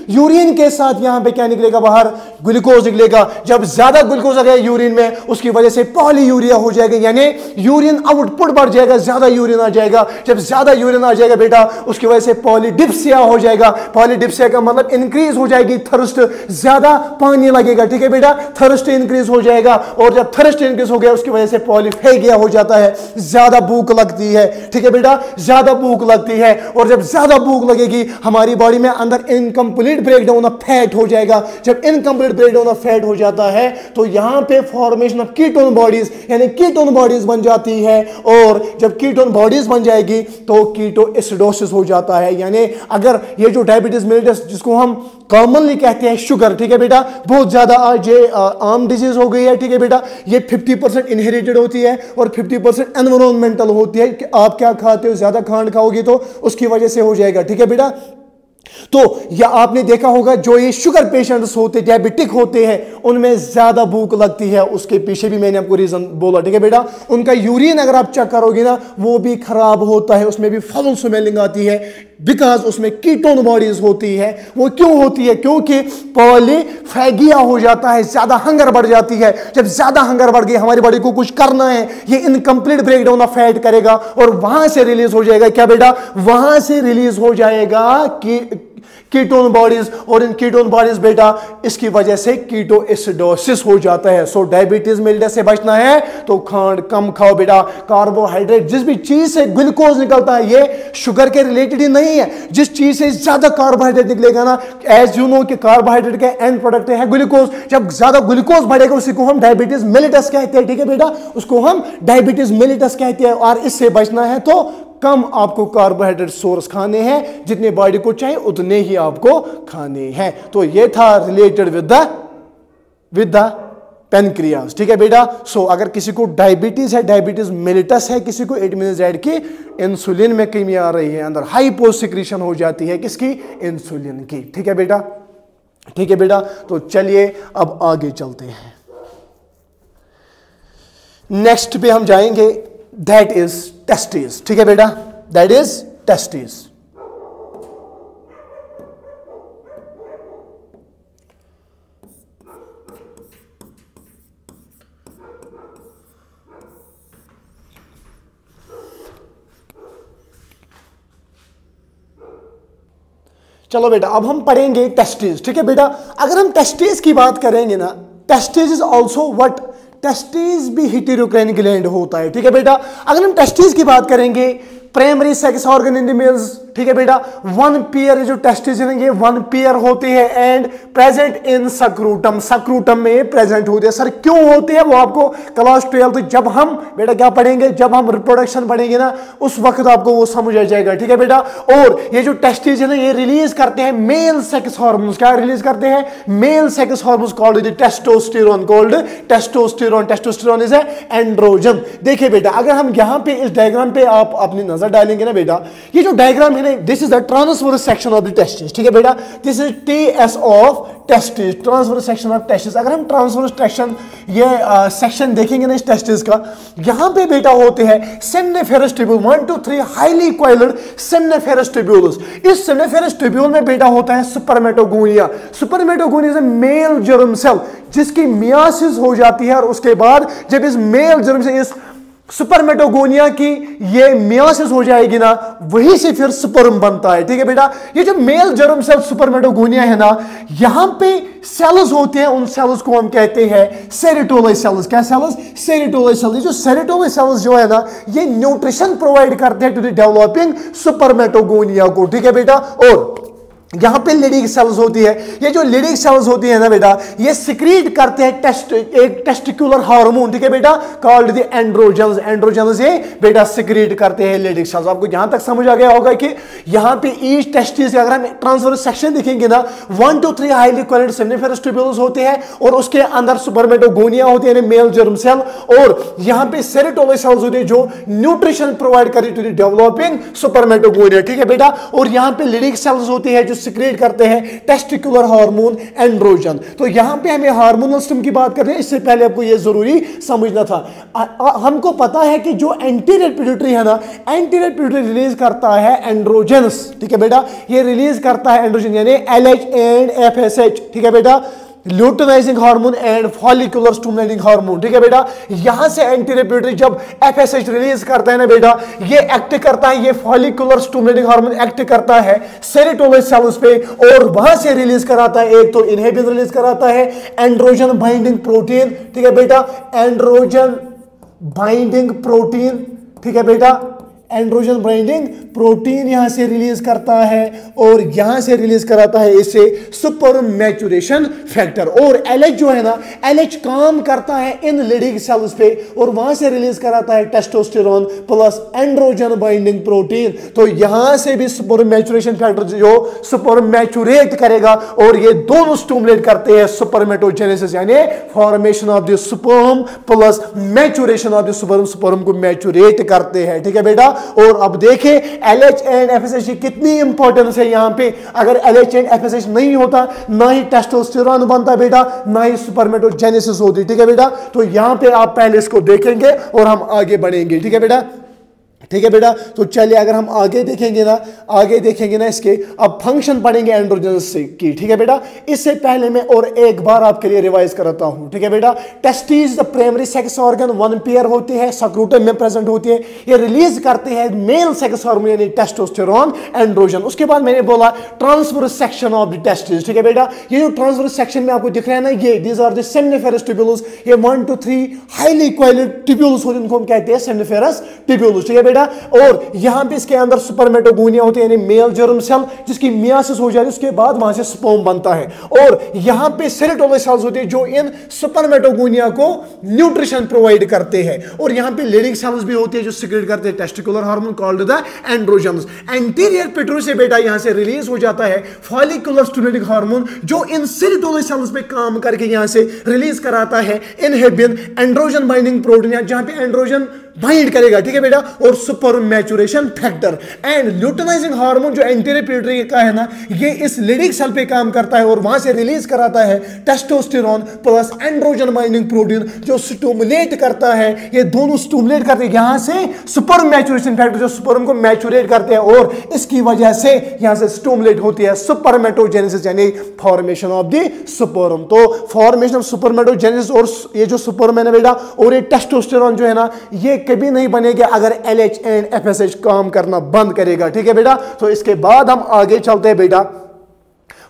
यूरिन के साथ यहां पे क्या निकलेगा बाहर, ग्लूकोज निकलेगा। जब ज्यादा ग्लूकोज आ गया यूरिन में, उसकी वजह से पॉलीयूरिया हो जाएगा, यानी यूरिन आउटपुट बढ़ जाएगा, ज्यादा यूरिन आ जाएगा। जब ज्यादा यूरिन आ जाएगा बेटा, उसकी वजह से पॉलीडिप्सिया हो जाएगा। पॉलीडिप्सिया का मतलब इंक्रीज हो जाएगी थर्स्ट, ज्यादा पानी लगेगा, ठीक है बेटा, थर्स्ट इंक्रीज हो जाएगा और जब थर्स्ट इंक्रीज हो गया उसकी वजह से पॉलीफेगिया हो जाता है, ज्यादा भूख लगती है, ठीक है बेटा, ज्यादा भूख लगती है और जब ज्यादा भूख लगेगी हमारी बॉडी में अंदर इनकम्प्लीट ब्रेकडाउन ऑफ फैट हो जाएगा। जब इनकम्प्लीट ब्रेकडाउन ऑफ फैट हो जाता है तो यहां पे फॉर्मेशन ऑफ कीटोन बॉडीज, यानी कीटोन बॉडीज बन जाती है और जब कीटोन बॉडीज बन जाएगी तो कीटो एसिडोसिस हो जाता है। यानी अगर ये जो डायबिटीज मेलिटस जिसको हम कॉमनली कहते हैं शुगर, ठीक है बेटा, बहुत ज्यादा आज ये आम डिजीज हो गई है, ठीक है बेटा, ये 50% इनहेरिटेड होती है और 50% एनवायरमेंटल होती है कि आप क्या खाते हो, ज्यादा खांड खाओगे तो उसकी वजह से हो जाएगा, ठीक है बेटा। तो या आपने देखा होगा जो ये शुगर पेशेंट्स होते, डायबिटिक होते हैं, उनमें ज्यादा भूख लगती है, उसके पीछे भी मैंने आपको रीजन बोला, ठीक है बेटा। उनका यूरिन अगर आप चेक करोगे ना वो भी खराब होता है, उसमें भी फाउल स्मेलिंग आती है, बिकॉज उसमें कीटोन बॉडीज होती है। वो क्यों होती है? क्योंकि पॉलीफेगिया हो जाता है, ज्यादा हंगर बढ़ जाती है। जब ज्यादा हंगर बढ़ गई, हमारी बॉडी को कुछ करना है, ये इनकम्प्लीट ब्रेकडाउन ऑफ फैट करेगा और वहां से रिलीज हो जाएगा क्या बेटा, वहां से रिलीज हो जाएगा कि कीटोन बॉडीज, और इन कीटोन बॉडीज बेटा इसकी वजह से कीटो एसिडोसिस हो जाता है। सो डायबिटीज मेलिटस से बचना है तो खांड कम खाओ बेटा, कार्बोहाइड्रेट, जिस भी चीज से ग्लूकोज निकलता है, ये शुगर के रिलेटेड ही नहीं है, जिस चीज से ज्यादा कार्बोहाइड्रेट निकलेगा ना, एज यू नो कि कार्बोहाइड्रेट का एंड प्रोडक्ट है ग्लूकोज, जब ज्यादा ग्लूकोज बढ़ेगा उसी को हम डायबिटीज मेलिटस कहते हैं, ठीक है बेटा, उसको हम डायबिटीज मेलिटस कहते हैं। और इससे बचना है तो कम आपको कार्बोहाइड्रेट सोर्स खाने हैं, जितने बॉडी को चाहिए उतने ही आपको खाने हैं। तो ये था रिलेटेड विद द पेनक्रियाज, ठीक है बेटा। सो अगर किसी को डायबिटीज है, डायबिटीज मेलिटस है किसी को, इट मींस दैट कि इंसुलिन में कमी आ रही है, अंदर हाइपोसिक्रीशन हो जाती है किसकी, इंसुलिन की, ठीक है बेटा, ठीक है बेटा। तो चलिए अब आगे चलते हैं, नेक्स्ट पे हम जाएंगे, दैट इज टेस्टिस, ठीक है बेटा, दैट इज टेस्टिस। चलो बेटा अब हम पढ़ेंगे टेस्टिस, ठीक है बेटा। अगर हम टेस्टिस की बात करेंगे ना, testis is also what, testis भी हेटेरोक्राइन ग्लैंड होता है, ठीक है बेटा। अगर हम टेस्टिस की बात करेंगे, primary sex organ in the mails, ठीक है बेटा, वन पेयर जो टेस्टिस है वन पेयर होते हैं एंड प्रेजेंट इन सक्रूटम, सक्रूटम में प्रेजेंट होते हैं। सर क्यों होते हैं? वो आपको क्लास 12 जब हम बेटा क्या पढ़ेंगे, जब हम रिप्रोडक्शन पढ़ेंगे ना उस वक्त आपको वो समझ आ जाएगा, ठीक है बेटा। और ये जो टेस्टिस है ना ये रिलीज करते हैं मेल सेक्स हार्मोन्स, क्या रिलीज करते हैं, male sex hormones called testosterone, called testosterone. Testosterone is androgen. देखिए बेटा अगर हम यहां पे इस डायग्राम पे आप अपनी नजर डालेंगे ना बेटा, ये जो डायग्राम है ना, this is the transverse section of the testis, ठीक है बेटा, this is TS of testis, transverse section of testis. अगर हम ट्रांसवर्स सेक्शन ये सेक्शन देखेंगे ना इस टेस्टिस का, यहां पे बेटा होते हैं seminiferous tubule 1 to 3 highly coiled seminiferous tubules. इस सेमनिफेरस ट्यूब्यूल में बेटा होता है spermatogonia. Spermatogonia is male germ cell जिसकी मियासिस हो जाती है, और उसके बाद जब इस मेल जर्म से इस स्पर्मेटोगोनिया की ये मियासिस हो जाएगी ना, वहीं से फिर स्पर्म बनता है, ठीक है बेटा। ये जो मेल जर्म सेल स्पर्मेटोगोनिया है ना, यहां पे सेल्स होते हैं, उन सेल्स को हम कहते हैं सेरोटोलाइट सेल्स। क्या सेल्स? सेरोटोलाइट सेल्स। जो सेरोटोलाइट सेल्स जो है ना, ये न्यूट्रिशन प्रोवाइड करते हैं टू द डेवलपिंग स्पर्मेटोगोनिया को, ठीक है बेटा। और यहां पे लीडिंग सेल्स होती है, ये जो लीडिंग सेल्स होती है ना बेटा, ये सिक्रीट करते हैं एक टेस्टिकुलर हार्मोन, ठीक है बेटा, कॉल्ड द एंड्रोजन्स। एंड्रोजन्स ये बेटा सिक्रीट करते हैं लीडिंग सेल्स। आपको यहां तक समझ आ गया होगा कि यहां पे ईच टेस्टिस, अगर हम ट्रांसवर्स सेक्शन देखेंगे ना, 1 to 3 highly coiled seminiferous tubules होते हैं, और उसके अंदर स्पर्मेटोगोनिया होती है, मेल जर्म सेल, और यहां पे सेरोटोलाइट सेल्स होते हैं जो न्यूट्रिशन प्रोवाइड करती टू द डेवलपिंग स्पर्मेटोगोनिया, ठीक है बेटा। और यहां पे लीडिंग सेल्स होती है जो सिक्रेट करते हैं टेस्टिकुलर हार्मोन एंड्रोजन। तो यहां पे हमें हार्मोनल सिस्टम की बात करते हैं, इससे पहले आपको यह जरूरी समझना था। हमको पता है कि जो एंटीरियर पिट्यूटरी है ना, एंटीरियर पिट्यूटरी रिलीज करता है एंड्रोजन्स, ठीक है बेटा, ये रिलीज करता है एंड्रोजन यानी LH एंड FSH, ठीक है बेटा, luteinising hormone and follicular stimulating hormone, ठीक है बेटा। यहां से एंटीरियर पिट्यूटरी जब FSH रिलीज करता है ना बेटा, ये एक्ट करता है, ये फॉलिकुलर स्टिमुलेटिंग हार्मोन एक्ट करता है सेरोटोलाइट सेल्स पे, और वहां से रिलीज कराता है, एक तो इनहिबिन रिलीज कराता है एंड्रोजन बाइंडिंग प्रोटीन, ठीक है बेटा, एंड्रोजन बाइंडिंग प्रोटीन, ठीक है बेटा, एंड्रोजन बाइंडिंग प्रोटीन यहां से रिलीज करता है, और यहां से रिलीज कराता है इसे स्पर्म मैच्योरेशन फैक्टर। और LH जो है ना, LH काम करता है इन लीडिंग सेल्स पे, और वहां से रिलीज कराता है testosterone plus androgen binding protein. तो यहां से भी स्पर्म मैच्योरेशन फैक्टर जो स्पर्म मैच्योरेट करेगा, और ये दोनों स्टिमुलेट करते हैं स्पर्मेटोजेनेसिस यानी formation of the sperm plus maturation of the sperm, sperm को मैच्योरेट करते हैं, ठीक है बेटा। और अब देखें LH एंड FSH की कितनी इंपॉर्टेंस है यहां पे। अगर LH एंड FSH नहीं होता, ना ही टेस्टोस्टेरोन बनता बेटा, ना ही स्पर्मेटोजेनेसिस होती, ठीक है बेटा। तो यहां पे आप पहले इसको देखेंगे और हम आगे बढ़ेंगे, ठीक है बेटा, ठीक है बेटा। तो चलिए अगर हम आगे देखेंगे ना इसके, अब फंक्शन पढ़ेंगे एंड्रोजन्स की, ठीक है बेटा। इससे पहले मैं और एक बार आपके लिए रिवाइज कराता हूं, ठीक है बेटा। Testis the primary sex organ, 1 pair होती है, सक्रूटम में प्रेजेंट होती है, ये रिलीज करते हैं मेल सेक्स हार्मोन यानी टेस्टोस्टेरोन एंड्रोजन। उसके बाद मैंने बोला transverse section of the testis, ठीक है बेटा। ये जो ट्रांसवर्स सेक्शन में आपको दिख रहा है ना, ये these are the seminiferous tubules, ये 1 to 3 हाईली कॉइल्ड ट्यूब्यूल्स होते हैं, उनको हम कहते हैं सेमनिफेरस ट्यूब्यूल्स, ठीक है बेटा। और यहां पे इसके अंदर स्पर्मेटोगोनिया होती है यानी मेल जर्म सेल, जिसकी मियासिस हो जाती है, उसके बाद वहां से स्पर्म बनता है। और यहां पे सेरोटोलाइट सेल्स होती है जो इन स्पर्मेटोगोनिया को न्यूट्रिशन प्रोवाइड करते हैं। और यहां पे लीडिंग सेल्स भी होती है जो सिक्रेट करते हैं testicular hormone called the androgens. Anterior pituitary से बेटा यहां से रिलीज हो जाता है फॉलिकुलर स्टिमुलेटिंग हार्मोन, जो इन सेरोटोलाइट सेल्स पे काम करके यहां से रिलीज कराता है इनहिबिन एंड्रोजन बाइंडिंग प्रोटीन, जहां पे एंड्रोजन बाइंड करेगा, ठीक है बेटा, और sperm maturation factor and luteinising hormone जो एंटीरियर पिट्यूटरी का है ना, ये इस लीडिंग सेल पे काम करता है और वहां से रिलीज कराता है testosterone plus androgen binding protein जो स्टिमुलेट करता है, ये दोनों स्टिमुलेट करते हैं यहां से स्पर्म मैच्योरेशन फैक्टर जो स्पर्म को मैच्योरेट करते हैं, और इसकी वजह से यहां से स्टिमुलेट होती है स्पर्मेटोजेनेसिस यानी फॉर्मेशन ऑफ द स्पर्म। तो फॉर्मेशन ऑफ स्पर्मेटोजेनेसिस और ये जो स्पर्म है ना बेटा, और ये टेस्टोस्टेरोन जो है ना, ये कभी नहीं बनेगा अगर LH एंड FSH काम करना बंद करेगा, ठीक है बेटा। तो इसके बाद हम आगे चलते हैं बेटा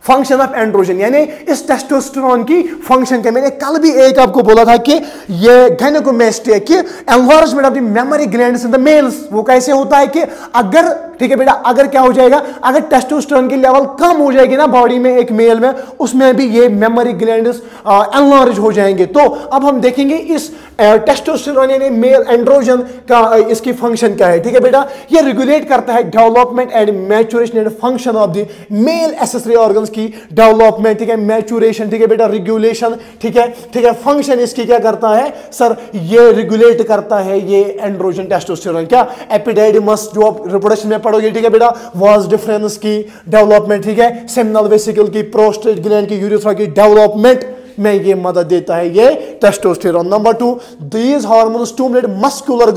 फंक्शन ऑफ एंड्रोजन यानी इस टेस्टोस्टेरोन की फंक्शन के। मैंने कल भी एक आपको बोला था कि ये गायनेकोमास्टिया कि enlargement of the mammary glands in the mails, वो कैसे होता है कि अगर, ठीक है बेटा, अगर क्या हो जाएगा, अगर टेस्टोस्टेरोन की लेवल कम हो जाएगी ना बॉडी में एक मेल में, उसमें भी ये मेमोरी ग्लैंड्स एनलार्ज हो जाएंगे। तो अब हम देखेंगे इस टेस्टोस्टेरोन यानी मेल एंड्रोजन का इसकी फंक्शन क्या है, ठीक है बेटा, ये रेगुलेट करता है development and maturation and function of the male accessory organs की डेवलपमेंट, ठीक है, मैच्योरेशन, ठीक है बेटा, रेगुलेशन, ठीक है, फंक्शन इसकी क्या करता है सर, ये रेगुलेट करता है ये एंड्रोजन टेस्टोस्टेरोन। क्या एपिडाइडिमस जो आप रिप्रोडक्शन में पढ़ोगे, ठीक है बेटा, वाज डिफरेंस की डेवलपमेंट, ठीक है, सेमिनल वेसिकल की, प्रोस्टेट ग्लैंड की, यूरेथ्रा की डेवलपमेंट में ये मदद देता है ये testosterone. Number 2, these hormone stimulate muscular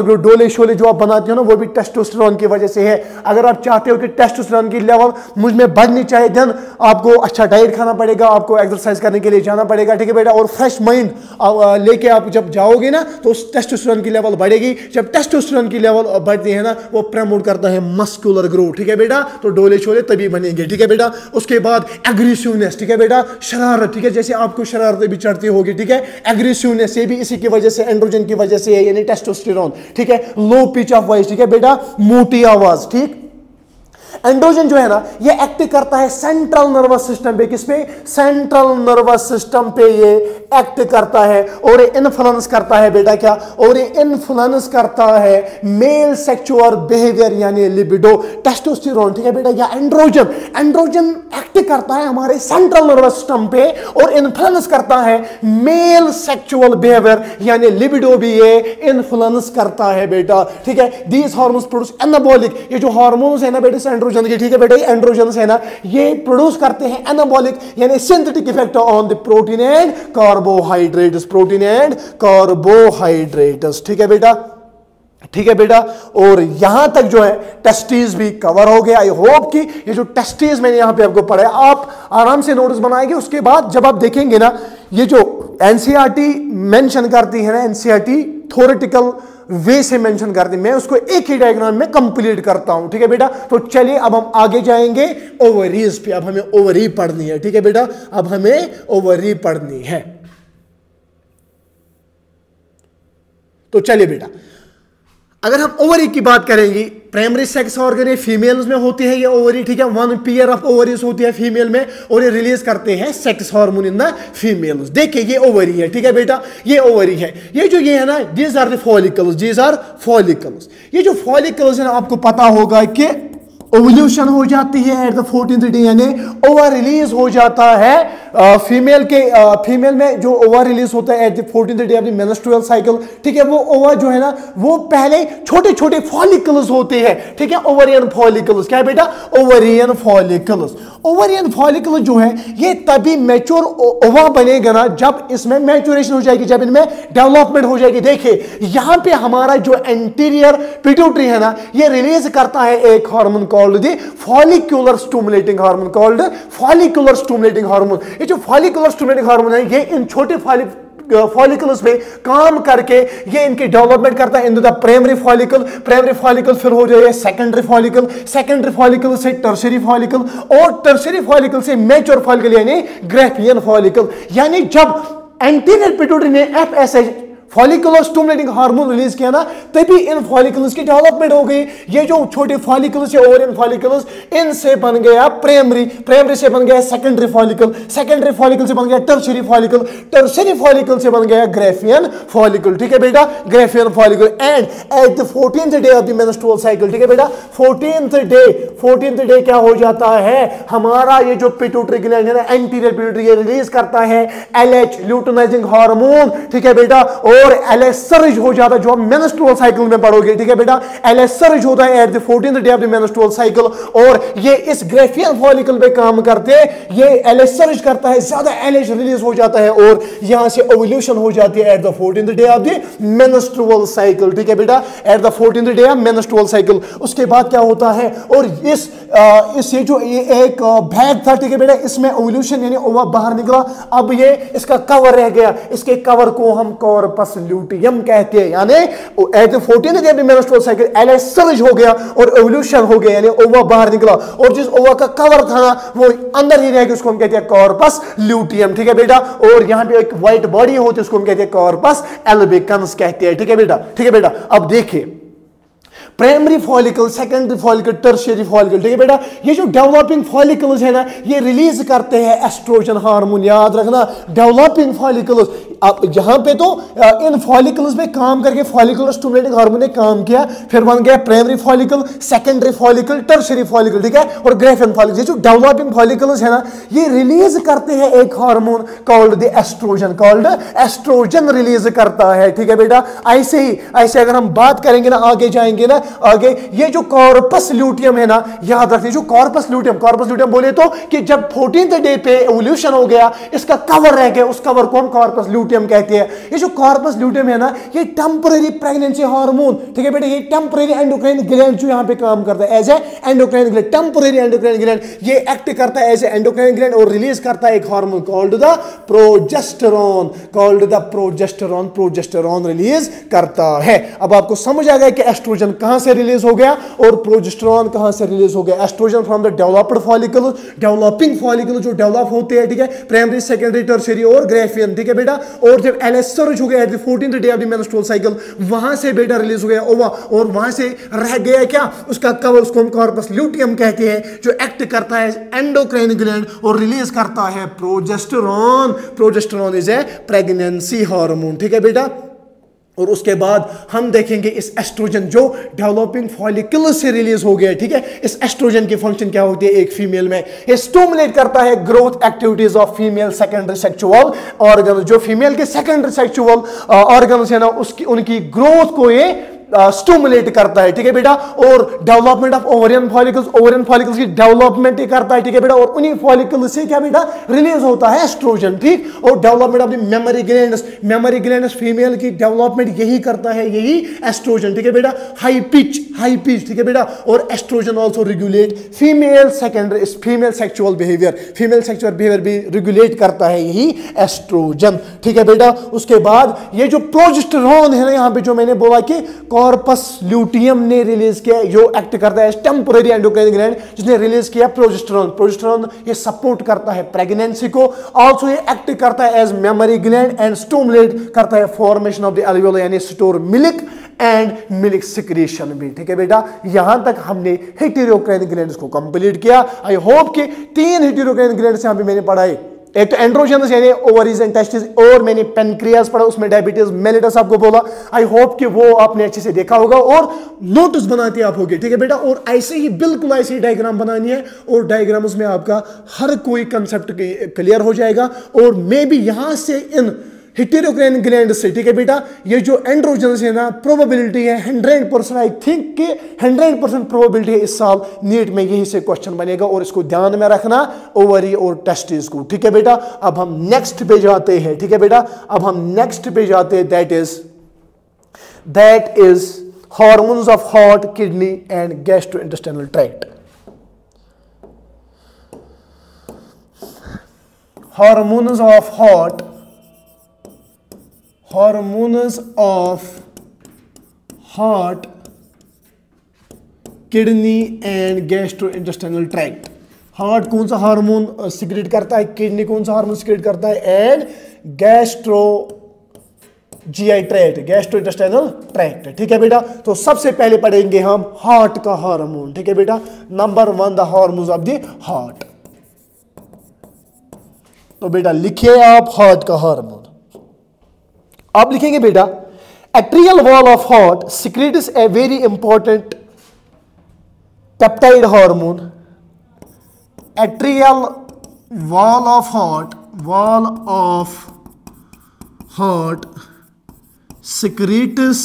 growth, डोले शोले जो आप बनाते हो ना वो भी टेस्टोस्टेरोन की वजह से है। अगर आप चाहते हो कि टेस्टोस्टेरोन की लेवल मुझ में बढ़नी चाहिए, देन आपको अच्छा डाइट खाना पड़ेगा, आपको एक्सरसाइज करने के लिए जाना पड़ेगा, ठीक है बेटा, और फ्रेश माइंड लेके आप जब जाओगे ना तो टेस्टोस्टेरोन की लेवल बढ़ेगी। जब टेस्टोस्टेरोन की लेवल बढ़ती है ना वो प्रमोट करता है मस्कुलर ग्रोथ, ठीक है बेटा, तो डोले शोले तभी बनेंगे, ठीक है बेटा। उसके बाद एग्रेसिवनेस, ठीक है बेटा, शरारत, ठीक है, जैसे आपको शरारतें भी चढ़ती होगी, ठीक है, एग्रेसिवनेस ये भी इसी की वजह से, एंड्रोजन की वजह से है, यानी टेस्टोस्टेरोन, ठीक है। लो पिच ऑफ वॉइस, ठीक है बेटा, मोटी आवाज, ठीक। एंड्रोजन जो है ना ये एक्ट करता है सेंट्रल नर्वस सिस्टम पे, किस पे, सेंट्रल नर्वस सिस्टम पे ये एक्ट करता है और इन्फ्लुएंस करता है बेटा, क्या, और इन्फ्लुएंस करता है मेल सेक्सुअल बिहेवियर यानी लिबिडो। टेस्टोस्टेरोन, ठीक है बेटा, या एंड्रोजन एक्ट करता है हमारे सेंट्रल नर्वस सिस्टम पे और इन्फ्लुएंस करता है मेल सेक्सुअल बिहेवियर यानी लिबिडो भी ये इन्फ्लुएंस करता है बेटा, ठीक है। दीज हार्मोन्स प्रोड्यूस एनाबॉलिक, ये जो हार्मोन्स है ना बेटा एंड्रोजन के, ठीक है बेटा, एंड्रोजन्स है ना ये प्रोड्यूस करते हैं एनाबॉलिक यानी synthetic effect on the protein and carbohydrates, ठीक है बेटा, ठीक है बेटा। और यहां तक जो है टेस्टीज भी कवर हो गया। आई होप कि ये जो टेस्टीज मैंने यहां पे आपको पढ़ाया आप आराम से नोट्स बनाएंगे। उसके बाद जब आप देखेंगे ना ये जो एनसीईआरटी मेंशन करती है ना, एनसीईआरटी थ्योरेटिकल वे से मेंशन करती है, मैं उसको एक ही डायग्राम में कंप्लीट करता हूं, ठीक है बेटा। तो चलिए अब हम आगे जाएंगे ओवरीज पे। अब हमें ओवरी पढ़नी है, ठीक है बेटा, अब हमें ओवरी पढ़नी है। तो चलिए बेटा, अगर हम ओवरी की बात करेंगे, प्राइमरी सेक्स ऑर्गन ये फीमेल्स में होती है ये ओवरी, ठीक है, 1 पेयर ऑफ ओवरीज होती है फीमेल में और ये रिलीज करते हैं sex hormone in the females. देखिए ये ओवरी है, ठीक है बेटा, ये ओवरी है। ये जो ये है ना, दीज आर द फॉलिकल्स, ये जो फॉलिकल्स है ना आपको पता होगा कि ओवल्यूशन हो जाती है एट द 14th डे, यानी ओवर रिलीज हो जाता है फीमेल में जो ओवर रिलीज होता है eight the 14th day of the menstrual cycle, ठीक है। वो ओवर जो है ना वो पहले छोटे छोटे फॉलिकल्स होते हैं, ठीक है, ओवरियन फॉलिकल्स। क्या है बेटा, ओवरियन फॉलिकल्स जो है ये तभी मैच्योर ओवा बनेगा ना जब इसमें मैच्योरेशन हो जाएगी, जब इनमें डेवलपमेंट हो जाएगी। देखिए यहां पे हमारा जो एंटीरियर पिट्यूटरी है ना ये रिलीज करता है एक hormone called the follicular stimulating hormone. ये जो फॉलिकुलर स्टिमुलेटिंग हार्मोन है ये इन छोटे फॉलिकल्स पे काम करके ये इनकी डेवलपमेंट करता है इन द प्राइमरी फॉलिकल, फिर हो जाए सेकेंडरी फॉलिकल से टर्शियरी फॉलिकल और टर्शियरी फॉलिकल से मैच्योर फॉलिकल यानी ग्राफियन फॉलिकल। यानी जब एंटीरियर पिट्यूटरी ने FSH follicular stimulating hormone release किया ना तभी इन फॉलिकल्स की डेवलपमेंट हो गई। ये जो छोटे फॉलिकल्स है ओवरियन फॉलिकल्स इनसे बन गया प्राइमरी से बन गया सेकेंडरी फॉलिकल से बन गया टर्शियरी फॉलिकल से बन गया ग्राफियन फॉलिकल, ठीक है बेटा, Graafian follicle. And eight the 14th day of the menstrual cycle, ठीक है बेटा, 14th डे क्या हो जाता है हमारा ये जो पिट्यूटरी ग्लैंड है ना एंटीरियर पिट्यूटरी ये रिलीज करता है एलएच ल्यूटिनाइजिंग हार्मोन, ठीक है बेटा, और एलएच सर्ज हो जाता है जो हम मेंस्ट्रुअल साइकिल में पढ़ोगे, ठीक है बेटा, एलएच सर्ज होता है eight the 14th day of the menstrual cycle और ये इस ग्राफियन फॉलिकल पे काम करते ये एलएच सर्ज करता है, ज्यादा एलएच रिलीज हो जाता है और यहां से ओवल्यूशन हो जाती है eight the 14th day of the menstrual cycle, ठीक है बेटा, eight the 14th day of menstrual cycle. उसके बाद क्या होता है और इस ये जो ये एक बैग था, ठीक है बेटा, इसमें ओवल्यूशन यानी ओवा बाहर निकला, अब ये इसका कवर रह गया, इसके कवर को हम कॉर्पस ल्यूटियम कहते हैं। यानी eight the 14th day of the menstrual cycle LH surge हो गया और ओवल्यूशन हो गया यानी ओवा बाहर निकला और जिस ओवा का कवर था ना वो अंदर ही रह गया, उसको हम कहते हैं कॉर्पस ल्यूटियम, ठीक है बेटा, और यहां पे एक व्हाइट बॉडी होती है उसको हम कहते हैं कॉर्पस एल्बिकन्स कहते हैं, ठीक है बेटा, अब देखिए primary follicle, secondary follicle, tertiary follicle. ठीक है बेटा, ये जो डेवलपिंग फॉलिकल्स है ना, ये रिलीज करते हैं एस्ट्रोजन हार्मोन। याद रखना, डेवलपिंग फॉलिकल्स, अब यहाँ पे तो इन फॉलिकल्स में काम करके फॉलिकुलर स्टिमुलेटिंग हार्मोन ने काम किया, फिर बन गया primary follicle, secondary follicle, tertiary follicle. ठीक है, और ग्रेफियन फॉलिकल। ये जो डेवलपिंग फॉलिकल्स है ना, ये रिलीज करते हैं एक hormone called the estrogen, called estrogen release करता है। ठीक है बेटा, ऐसे ही ऐसे अगर हम बात करेंगे ना, आगे जाएंगे ना, आगे ये जो कॉर्पस ल्यूटियम है ना, याद रखिए जो कॉर्पस ल्यूटियम बोले तो कि जब 14th डे पे एवोल्यूशन हो गया, इसका कवर रह गया, उस कवर को हम कॉर्पस ल्यूटियम कहते हैं। ये जो कॉर्पस ल्यूटियम है ना, ये टेम्परेरी प्रेगनेंसी हार्मोन, ठीक है बेटा, ये टेम्परेरी एंडोक्राइन ग्लैंड जो यहां पे काम करता है as a endocrine gland, temporary endocrine gland, ये एक्ट करता है एज ए एंडोक्राइन ग्लैंड और रिलीज करता है एक hormone called the progesterone, called the progesterone. Progesterone release करता है। अब आपको समझ आ गया कि एस्ट्रोजन कहां से रिलीज हो गया और प्रोजेस्टेरॉन कहां से रिलीज हो गया। Estrogen from the developed follicle, developing follicle जो डेवलप होते हैं, ठीक है, प्राइमरी, सेकेंडरी, टर्शियरी और ग्रेफियन। ठीक है बेटा, और जब एलएस सर्च हो गया at the 14th day of the menstrual cycle, वहां से बेटा रिलीज हो गया ओवा, और वहां से रह गया क्या, उसका कवर, उसको हम कॉर्पस ल्यूटियम कहते हैं, जो एक्ट करता है एंडोक्राइन ग्लैंड और रिलीज करता है progesterone. Progesterone is a pregnancy hormone. ठीक है बेटा, और उसके बाद हम देखेंगे इस एस्ट्रोजन जो डेवलपिंग फॉलिकल से रिलीज हो गया। ठीक है, इस एस्ट्रोजन की फंक्शन क्या होती है एक फीमेल में, ये स्टिमुलेट करता है growth activities of female secondary sexual organ. जो फीमेल के सेकेंडरी सेक्सुअल ऑर्गन है ना, उसकी उनकी ग्रोथ को ये स्टिमुलेट करता है। ठीक है बेटा, और डेवलपमेंट ऑफ ओवरियन फॉलिकल्स की डेवलपमेंट करता है। ठीक है बेटा, और उन्हीं फॉलिकल से क्या बेटा रिलीज होता है एस्ट्रोजन। ठीक, और development of the mammary glands female की डेवलपमेंट यही करता है, यही एस्ट्रोजन। ठीक है बेटा, हाई पिच। ठीक है बेटा, और estrogen also regulate female sexual behaviour भी रेगुलेट करता है यही एस्ट्रोजन। ठीक है बेटा, उसके बाद ये जो प्रोजेस्टेरॉन है ना, यहां पे जो मैंने बोला कि कॉर्पस ल्यूटियम ने रिलीज किया, जो एक्ट करता है टेम्परेरी एंडोक्राइन ग्लैंड, जिसने रिलीज किया प्रोजेस्टेरॉन ये सपोर्ट करता है प्रेगनेंसी को। आल्सो ये एक्ट करता है as mammary gland and stimulate करता है फॉर्मेशन ऑफ द एल्वियोला, यानी store milk and milk secretion भी। ठीक है बेटा, यहां तक हमने हेटेरोक्राइन ग्लैंड्स को कंप्लीट किया। आई होप कि 3 हेटेरोक्राइन ग्लैंड्स यहां पे मैंने पढ़ाए, एक तो एंड्रोजनस यानी ओवरीज एंड टेस्टिस, और मैंने पेनक्रियास पढ़ा, उसमें डायबिटीज मेलिटस आपको बोला। आई होप कि वो आपने अच्छे से देखा होगा और नोट्स बनाते आप होगे। ठीक है बेटा, और ऐसे ही बिल्कुल ऐसे ही डायग्राम बनानी है, और डायग्राम्स में आपका हर कोई कंसेप्ट क्लियर हो जाएगा। और मे भी यहां से इन हेटेरोक्राइन ग्लैंड से, ठीक है बेटा, ये जो एंड्रोजनस है ना, प्रोबेबिलिटी है 100%, आई थिंक कि 100% प्रोबेबिलिटी है इस साल नीट में यही से क्वेश्चन बनेगा, और इसको ध्यान में रखना, ओवरी और टेस्टिस को। ठीक है बेटा, अब हम नेक्स्ट पे जाते हैं। ठीक है बेटा, अब हम नेक्स्ट पे जाते हैं, that is hormones of heart, kidney and gastrointestinal tract. Hormones of heart, hormones of heart, kidney and gastrointestinal tract। Heart कौन सा हार्मोन सिक्रेट करता है, किडनी कौन सा हार्मोन सिक्रेट करता है, and GI tract, gastrointestinal tract. ठीक है बेटा, तो सबसे पहले पढ़ेंगे हम हार्ट का हार्मोन। ठीक है बेटा, number 1 the hormones of the heart. तो बेटा लिखिए आप हार्ट का हार्मोन। आप लिखेंगे बेटा, atrial wall of heart secretes a very important peptide hormone. Atrial wall of heart secretes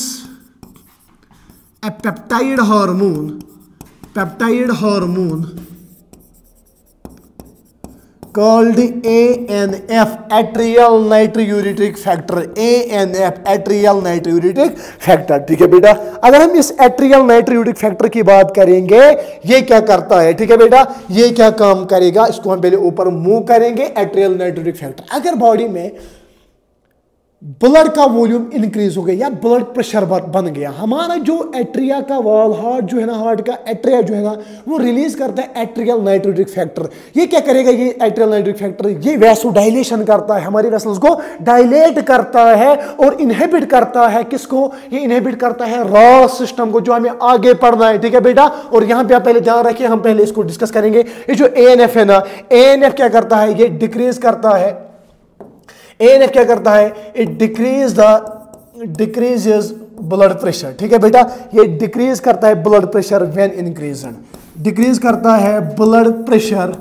a peptide hormone called ANF, atrial natriuretic factor। ANF, atrial natriuretic factor। ठीक है बेटा, अगर हम इस एट्रियल नाइट्रियूरिक फैक्टर की बात करेंगे, ये क्या करता है, ठीक है बेटा, ये क्या काम करेगा, इसको हम पहले ऊपर मूव करेंगे। एट्रियल नाइट्रियूरिक फैक्टर, अगर बॉडी में ब्लड का वॉल्यूम इंक्रीज हो गया या ब्लड प्रेशर बन गया। हमारा जो एट्रिया का वॉल, हार्ट जो है ना, हार्ट का एट्रिया जो है ना, वो रिलीज करता है एट्रियल नाइट्रोटिक फैक्टर। ये क्या करेगा, ये एट्रियल नाइट्रोटिक फैक्टर ये वैसोडाइलेशन करता है, हमारी वेसल्स को डायलेट करता है और इनहिबिट करता है। किसको? ये इनहिबिट करता है रॉस सिस्टम को, जो हमें आगे पढ़ना है। ठीक है बेटा, और यहां पे आप पहले ध्यान रखिए, हम पहले इसको डिस्कस करेंगे। ये जो एएनएफ है ना, एएनएफ क्या करता है, ये डिक्रीज करता है। एएनएफ क्या करता है, इट डिक्रीजेस ब्लड प्रेशर। ठीक है बेटा, ये डिक्रीज करता है blood pressure when increased, decrease करता है ब्लड प्रेशर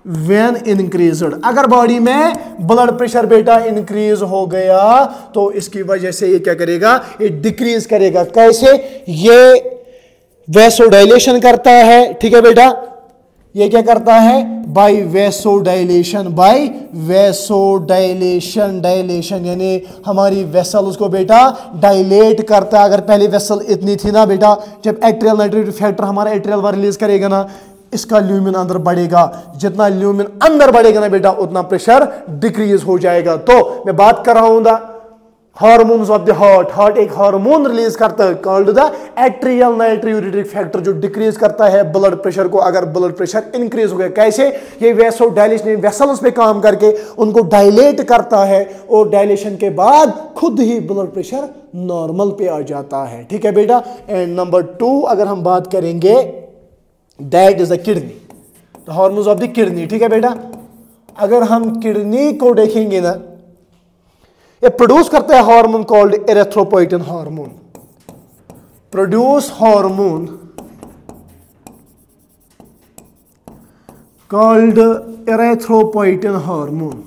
व्हेन इंक्रीज्ड। अगर बॉडी में ब्लड प्रेशर बेटा इंक्रीज हो गया तो इसकी वजह से ये क्या करेगा, ये डिक्रीज करेगा। कैसे? ये वैसोडाइलेशन करता है। ठीक है बेटा, ये क्या करता है, बाय वैसोडाइलेशन, डायलेशन यानी हमारी वेसल उसको बेटा डायलेट करता है। अगर पहले वेसल इतनी थी ना बेटा, जब एट्रियल नाइट्रोटिक फैक्टर हमारा एट्रियल वार रिलीज करेगा ना, इसका ल्यूमिन अंदर बढ़ेगा। जितना ल्यूमिन अंदर बढ़ेगा ना बेटा, उतना प्रेशर डिक्रीज हो जाएगा। तो मैं बात कर रहा हूं the hormones of the heart. Heart एक हार्मोन रिलीज करता है कॉल्ड द एट्रियल नाइट्रोटिक फैक्टर, जो डिक्रीज करता है ब्लड प्रेशर को अगर ब्लड प्रेशर इंक्रीज हो गया। कैसे? ये वैसोडाइलेशन वेसल्स पे काम करके उनको डायलेट करता है और डायलेशन के बाद खुद ही ब्लड प्रेशर नॉर्मल पे आ जाता है। ठीक है बेटा। एंड नंबर 2 अगर हम बात करेंगे, that is the kidney, the hormones of the kidney. ठीक है बेटा, अगर हम किडनी को देखेंगे ना, ये प्रोड्यूस करता है hormone called erythropoietin hormone, produce hormone called erythropoietin hormone,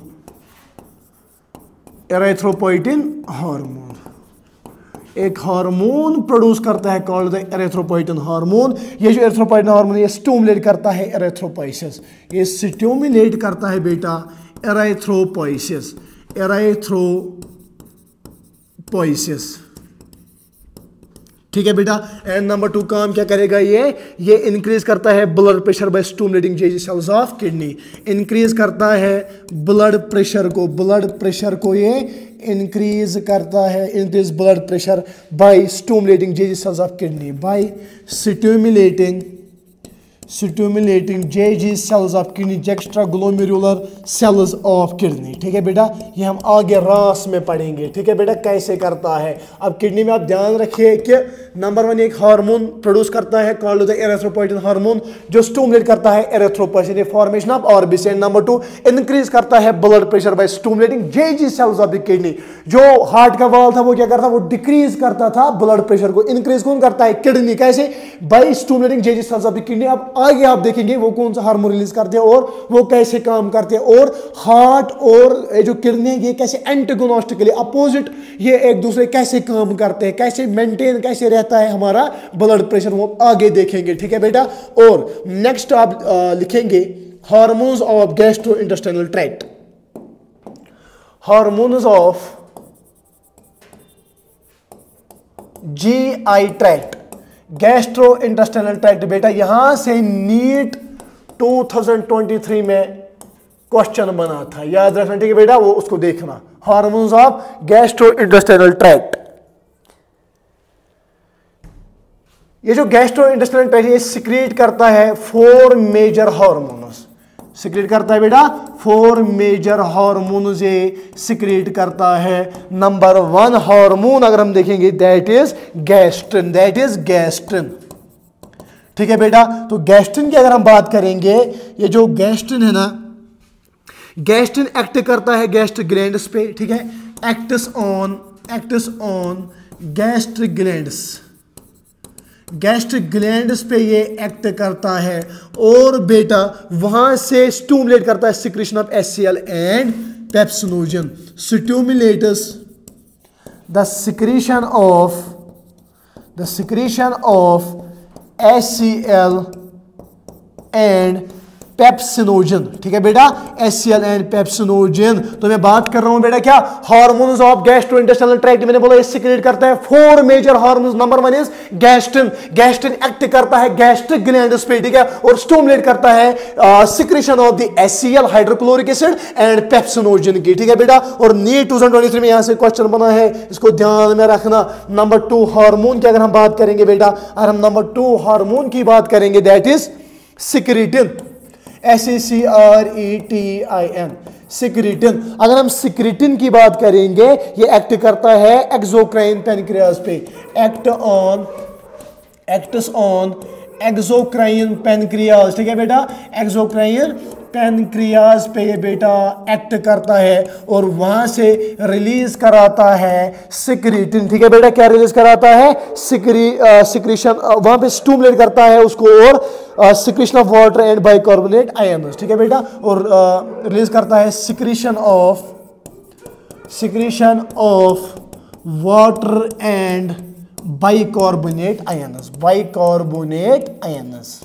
erythropoietin hormone एक हार्मोन प्रोड्यूस करता है कॉल्ड द एरिथ्रोपोइटिन हार्मोन। ये जो एरिथ्रोपोइटिन हार्मोन ये स्टिमुलेट करता है एरिथ्रोपोइसिस, ये स्टिमुलेट करता है बेटा एरिथ्रोपोइसिस, एरिथ्रोपोइसिस। ठीक है बेटा। एंड नंबर 2 काम क्या करेगा, ये इंक्रीज करता है blood pressure by stimulating J cells of kidney, increase करता है ब्लड प्रेशर को ये इंक्रीज करता है, increase blood pressure by stimulating J cells of kidney, by stimulating J cells of kidney, extra glomerular cells of kidney. ठीक है बेटा, ये हम आगे रास में पढ़ेंगे। ठीक है बेटा, कैसे करता है। अब किडनी में आप ध्यान रखिए कि नंबर 1 एक हार्मोन प्रोड्यूस करता है कॉल्ड द एरिथ्रोपोइटिन हार्मोन, जो स्टिमुलेट करता है erythropoiesis formation of RBC. And number 2 increase करता है blood pressure by stimulating J cells of the kidney. जो हार्ट का वाल्व था वो क्या करता, वो डिक्रीज करता था ब्लड प्रेशर को, इंक्रीज कौन करता है, किडनी। कैसे? By stimulating J cells of the kidney. अब आगे आप देखेंगे वो कौन सा हार्मोन रिलीज करते हैं और वो कैसे काम करते हैं, और हार्ट और जो किडनी है ये कैसे एंटागोनिस्टिकली अपोजिट ये एक दूसरे कैसे काम करते हैं, कैसे मेंटेन कैसे रहता है हमारा ब्लड प्रेशर, वो आगे देखेंगे। ठीक है बेटा। और नेक्स्ट आप लिखेंगे hormones of gastrointestinal tract, hormones of GI tract, gastro intestinal tract. बेटा यहां से नीट 2023 में क्वेश्चन बना था, याद रखना। ठीक है बेटा, वो उसको देखना, hormones of gastro intestinal tract. ये जो गैस्ट्रो इंटेस्टाइनल ट्रैक्ट ये सिक्रीट करता है 4 मेजर हार्मोन्स, सिक्रीट करता है बेटा 4 मेजर हार्मोन्स ये सिक्रीट करता है। नंबर 1 हार्मोन अगर हम देखेंगे दैट इज गैस्ट्रिन, ठीक है बेटा। तो गैस्ट्रिन की अगर हम बात करेंगे, ये जो गैस्ट्रिन है ना, गैस्ट्रिन एक्ट करता है गैस्ट्रिक ग्लैंड्स पे। ठीक है, एक्ट्स ऑन गैस्ट्रिक ग्लैंड्स पे ये एक्ट करता है और बेटा वहां से स्टिमुलेट करता है secretion of HCl and pepsinogen, stimulates the secretion of HCl and pepsinogen, ठीक है बेटा, HCl एंड पेप्सिनोजन। तो मैं बात कर रहा हूं बेटा क्या, हार्मोन्स ऑफ गैस्ट्रोइंटेस्टाइनल ट्रैक्ट। मैंने बोला ये सिक्रेट करता है 4 major hormones. Number 1 is gastrin. Gastrin act करता है गैस्ट्रिक ग्लैंड्स पे, ठीक है, और स्टिमुलेट करता है secretion of the HCl hydrochloric acid and pepsinogen की, ठीक है बेटा। और नीट 2023 में यहां से क्वेश्चन बना है, इसको ध्यान में रखना। नंबर 2 हार्मोन की अगर हम बात करेंगे बेटा, अगर हम नंबर 2 हार्मोन की बात करेंगे, that is secretin, SECRETIN, secretin. अगर हम सिक्रेटिन की बात करेंगे, ये एक्ट करता है एक्सोक्राइन पैनक्रियाज पे, एक्ट्स ऑन एक्सोक्राइन पैनक्रियाज, ठीक है बेटा, एक्सोक्राइन पैनक्रियाज पे ये बेटा एक्ट करता है और वहां से रिलीज कराता है सिक्रेटिन, ठीक है बेटा। क्या रिलीज कराता है, सिक्रीशन, वहां पे स्टिमुलेट करता है उसको, और secretion of water and bicarbonate ions, ठीक है बेटा, और रिलीज करता है secretion of water and bicarbonate ions,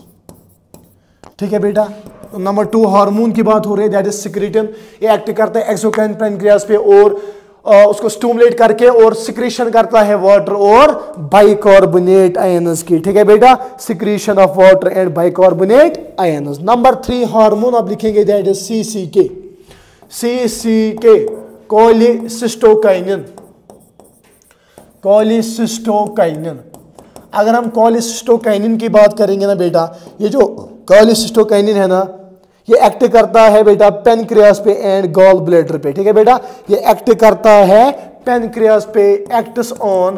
ठीक है बेटा। नंबर 2 हार्मोन की बात हो रही है, दैट इज सिक्रेटिन। ये एक्ट करता है एक्सोक्राइन पैनक्रियाज पे और उसको स्टिमुलेट करके और सिक्रीशन करता है वाटर और बाइकार्बोनेट आयन्स की, ठीक है बेटा, secretion of water and bicarbonate ions. Number 3 hormone आप लिखेंगे, दैट इज CCK, कोलिसिस्टोकाइनिन। अगर हम कोलिसिस्टोकाइनिन की बात करेंगे ना बेटा, ये जो कोलिसिस्टोकाइनिन है ना, ये एक्ट करता है बेटा पेनक्रियाज पे एंड गॉल ब्लैडर पे, ठीक है बेटा, ये एक्ट करता है पेनक्रियाज पे, acts on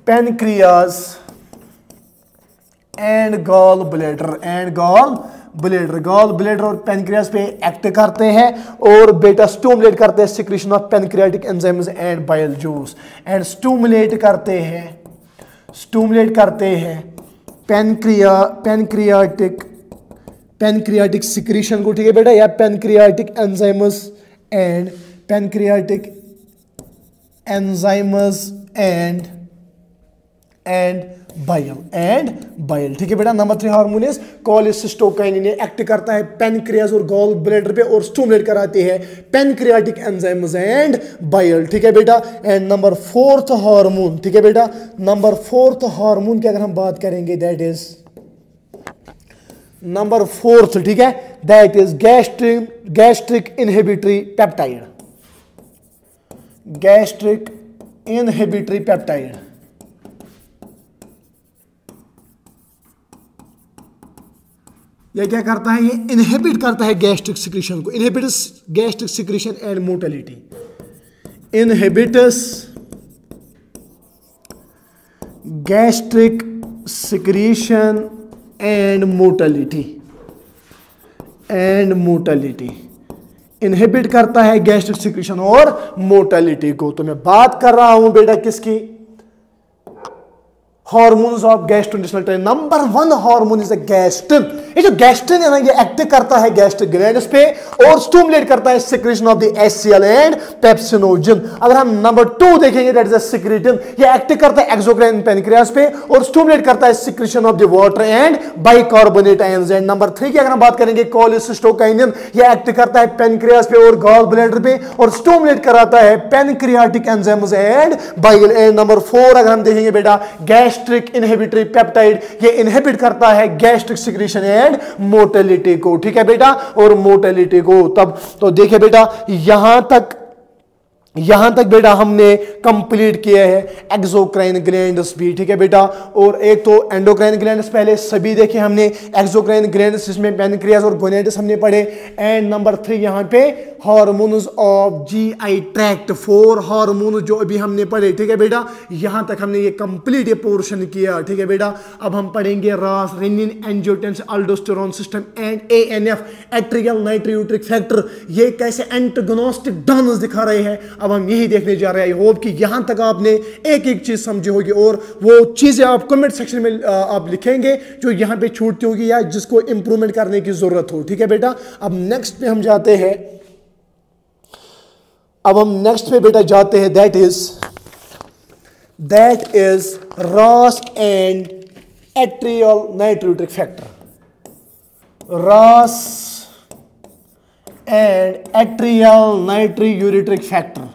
pancreas and gall bladder और पेनक्रियाज पे एक्ट करते हैं और बेटा स्टिमुलेट करते हैं secretion of pancreatic enzymes and bile juice, and stimulate करते हैं पेनक्रियाटिक सिक्रीशन को, ठीक है बेटा, या पेनक्रियाटिक एंजाइम्स एंड बाइल, ठीक है बेटा। Number 3 hormone is cholecystokinin, act करता है पेनक्रियाज और गॉल ब्लैडर पे और स्टिमुलेट कराते हैं पेनक्रियाटिक एंजाइम्स एंड बाइल, ठीक है बेटा। एंड नंबर 4th हार्मोन, ठीक है बेटा, नंबर 4th हार्मोन की अगर हम बात करेंगे, दैट इज नंबर 4th, ठीक है, that is gastric inhibitory peptide. यह क्या करता है, ये इनहिबिट करता है गैस्ट्रिक सिक्रीशन को, inhibits gastric secretion and motility, inhibits gastric secretion and motility, inhibit करता है गैस्ट्रिक सिक्रीशन और मोटिलिटी को। तो मैं बात कर रहा हूं बेटा किसकी, hormones of gastrointestinal tract. Number 1 hormone is gastrin. ये जो गैस्ट्रिन है ना, ये एक्ट करता है गैस्ट्रिक ग्लैंड्स पे और स्टिमुलेट करता है secretion of the HCl and pepsinogen. अगर हम नंबर 2 देखेंगे, दैट इज सिक्रेटिन, ये एक्ट करता है एक्सोक्राइन पैनक्रियाज पे और स्टिमुलेट करता है secretion of the water and bicarbonate ions. And number 3 की अगर हम बात करेंगे, कोलिसिस्टोकाइनिन, ये एक्ट करता है पैनक्रियाज पे और गॉल ब्लैडर पे और स्टिमुलेट कराता है pancreatic enzymes and bile. And number 4 अगर हम देखेंगे बेटा, गैस्ट्रिक इनहिबिटरी पेप्टाइड, ये इनहिबिट करता है गैस्ट्रिक सिक्रीशन एंड मोटिलिटी को, ठीक है बेटा, और मोटिलिटी को। तब तो देखिए बेटा, यहां तक बेटा हमने कंप्लीट किया है एक्सोक्राइन ग्लैंड्स भी, ठीक है बेटा, और एक तो एंडोक्राइन ग्लैंड्स पहले सभी देखे हमने, एक्सोक्राइन ग्लैंड्स जिसमें पैनक्रियाज और गोनेड्स हमने पढ़े। एंड नंबर 3 यहां पे hormones of GI tract, 4 hormone जो अभी हमने पढ़े, ठीक है बेटा, यहां तक हमने ये कंप्लीट ये पोर्शन किया, ठीक है बेटा। अब हम पढ़ेंगे RAAS, renin, angiotensin, aldosterone system and ANF, atrial natriuretic factor, ये कैसे एंटागोनिस्टिक डांस दिखा रहे हैं, अब हम यही देखने जा रहे हैं। आई होप कि यहां तक आपने एक एक चीज समझी होगी और वो चीजें आप कमेंट सेक्शन में आप लिखेंगे जो यहां पे छूटती होगी या जिसको इंप्रूवमेंट करने की जरूरत हो, ठीक है बेटा। अब नेक्स्ट पे हम जाते हैं, बेटा जाते हैं, that is RAAS and atrial natriuretic factor. RAAS and atrial natriuretic factor.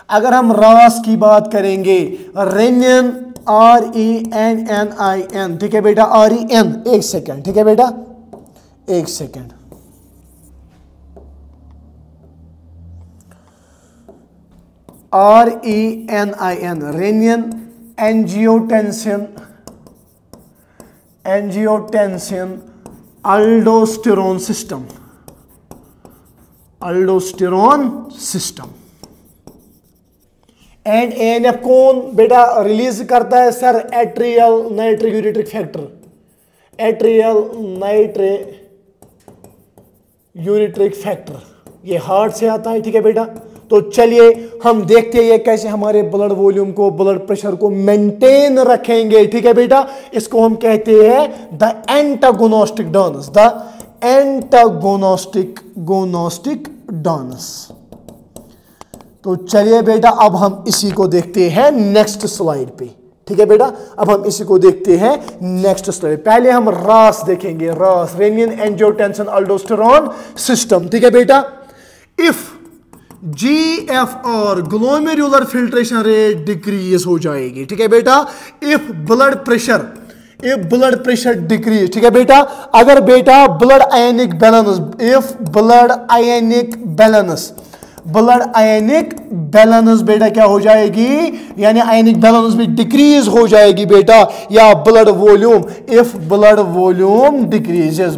अगर हम रास की बात करेंगे, रेनियन RENNIN, ठीक है बेटा, REN, एक सेकेंड, ठीक है बेटा, एक second, RENIN, renin angiotensin aldosterone system, and ANF कौन बेटा रिलीज करता है sir? Atrial natriuretic factor, atrial natriuretic factor, ये हार्ट से आता है, ठीक है बेटा। तो चलिए हम देखते हैं ये कैसे हमारे ब्लड वॉल्यूम को, ब्लड प्रेशर को मेंटेन रखेंगे, ठीक है बेटा। इसको हम कहते हैं the antagonistic dance, the antagonistic dance. तो चलिए बेटा अब हम इसी को देखते हैं नेक्स्ट स्लाइड पे, ठीक है बेटा। अब हम इसी को देखते हैं नेक्स्ट स्लाइड। पहले हम रास देखेंगे, रास, रेनियन एंजियोटेंसिन अल्डोस्टेरोन सिस्टम, ठीक है बेटा। If GFR glomerular filtration rate decrease हो जाएगी, ठीक है बेटा। इफ ब्लड प्रेशर डिक्रीज, ठीक है बेटा। अगर बेटा ब्लड आयनिक बैलेंस बेटा क्या हो जाएगी, यानी आयनिक बैलेंस भी डिक्रीज हो जाएगी बेटा, या blood volume, if blood volume decreases,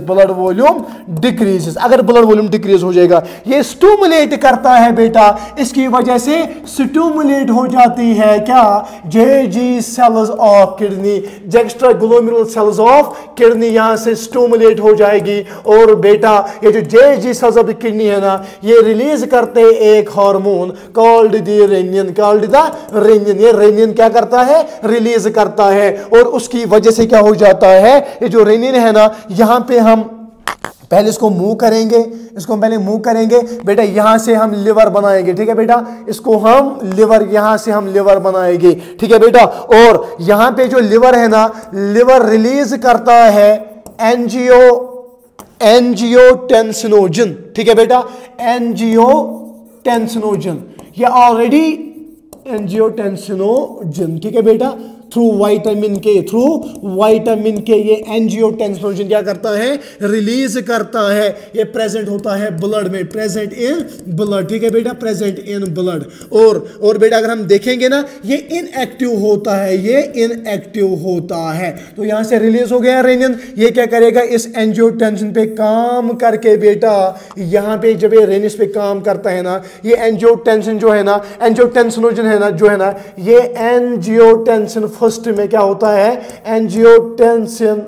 अगर ब्लड वॉल्यूम डिक्रीज हो जाएगा, ये स्टिमुलेट करता है बेटा, इसकी वजह से स्टिमुलेट हो जाती है क्या, JG cells of kidney, extra glomerular cells of kidney यहां से स्टिमुलेट हो जाएगी। और बेटा ये जो JG सेल्स ऑफ किडनी है ना, ये रिलीज करते हैं एक हार्मोन कॉल्ड द रेनियन, ये रेनियन क्या करता है, रिलीज करता है। और उसकी वजह से क्या हो जाता है, ये जो रेनियन है ना, यहां पे हम पहले इसको मूव करेंगे, बेटा यहां से हम लिवर बनाएंगे, ठीक है बेटा, इसको हम लिवर, यहां से हम लिवर बनाएंगे, ठीक है बेटा। और यहां पे जो लिवर है ना, लिवर रिलीज करता है एंजियोटेंसिनोजन, ठीक है बेटा, एंजियोटेंसिनोजन, ये ऑलरेडी एंजियोटेंसिनोजन, ठीक है बेटा, थ्रू वाइटामिन के ये एंजियोटेंसिनोजन क्या करता है, रिलीज करता है। ये प्रेजेंट होता है ब्लड में, प्रेजेंट इन ब्लड, ठीक है बेटा, प्रेजेंट इन ब्लड। और बेटा अगर हम देखेंगे ना, ये इनएक्टिव होता है, तो यहां से रिलीज हो गया रेनियन, ये क्या करेगा, इस एंजियोटेंसिन पे काम करके बेटा, यहां पे जब ये रेनियन पे काम करता है ना, ये एंजियोटेंसिन जो है ना, एंजियोटेंसिनोजन है ना, जो है ना, ये एंजियोटेंसिन फर्स्ट में क्या होता है, एंजियोटेंसिन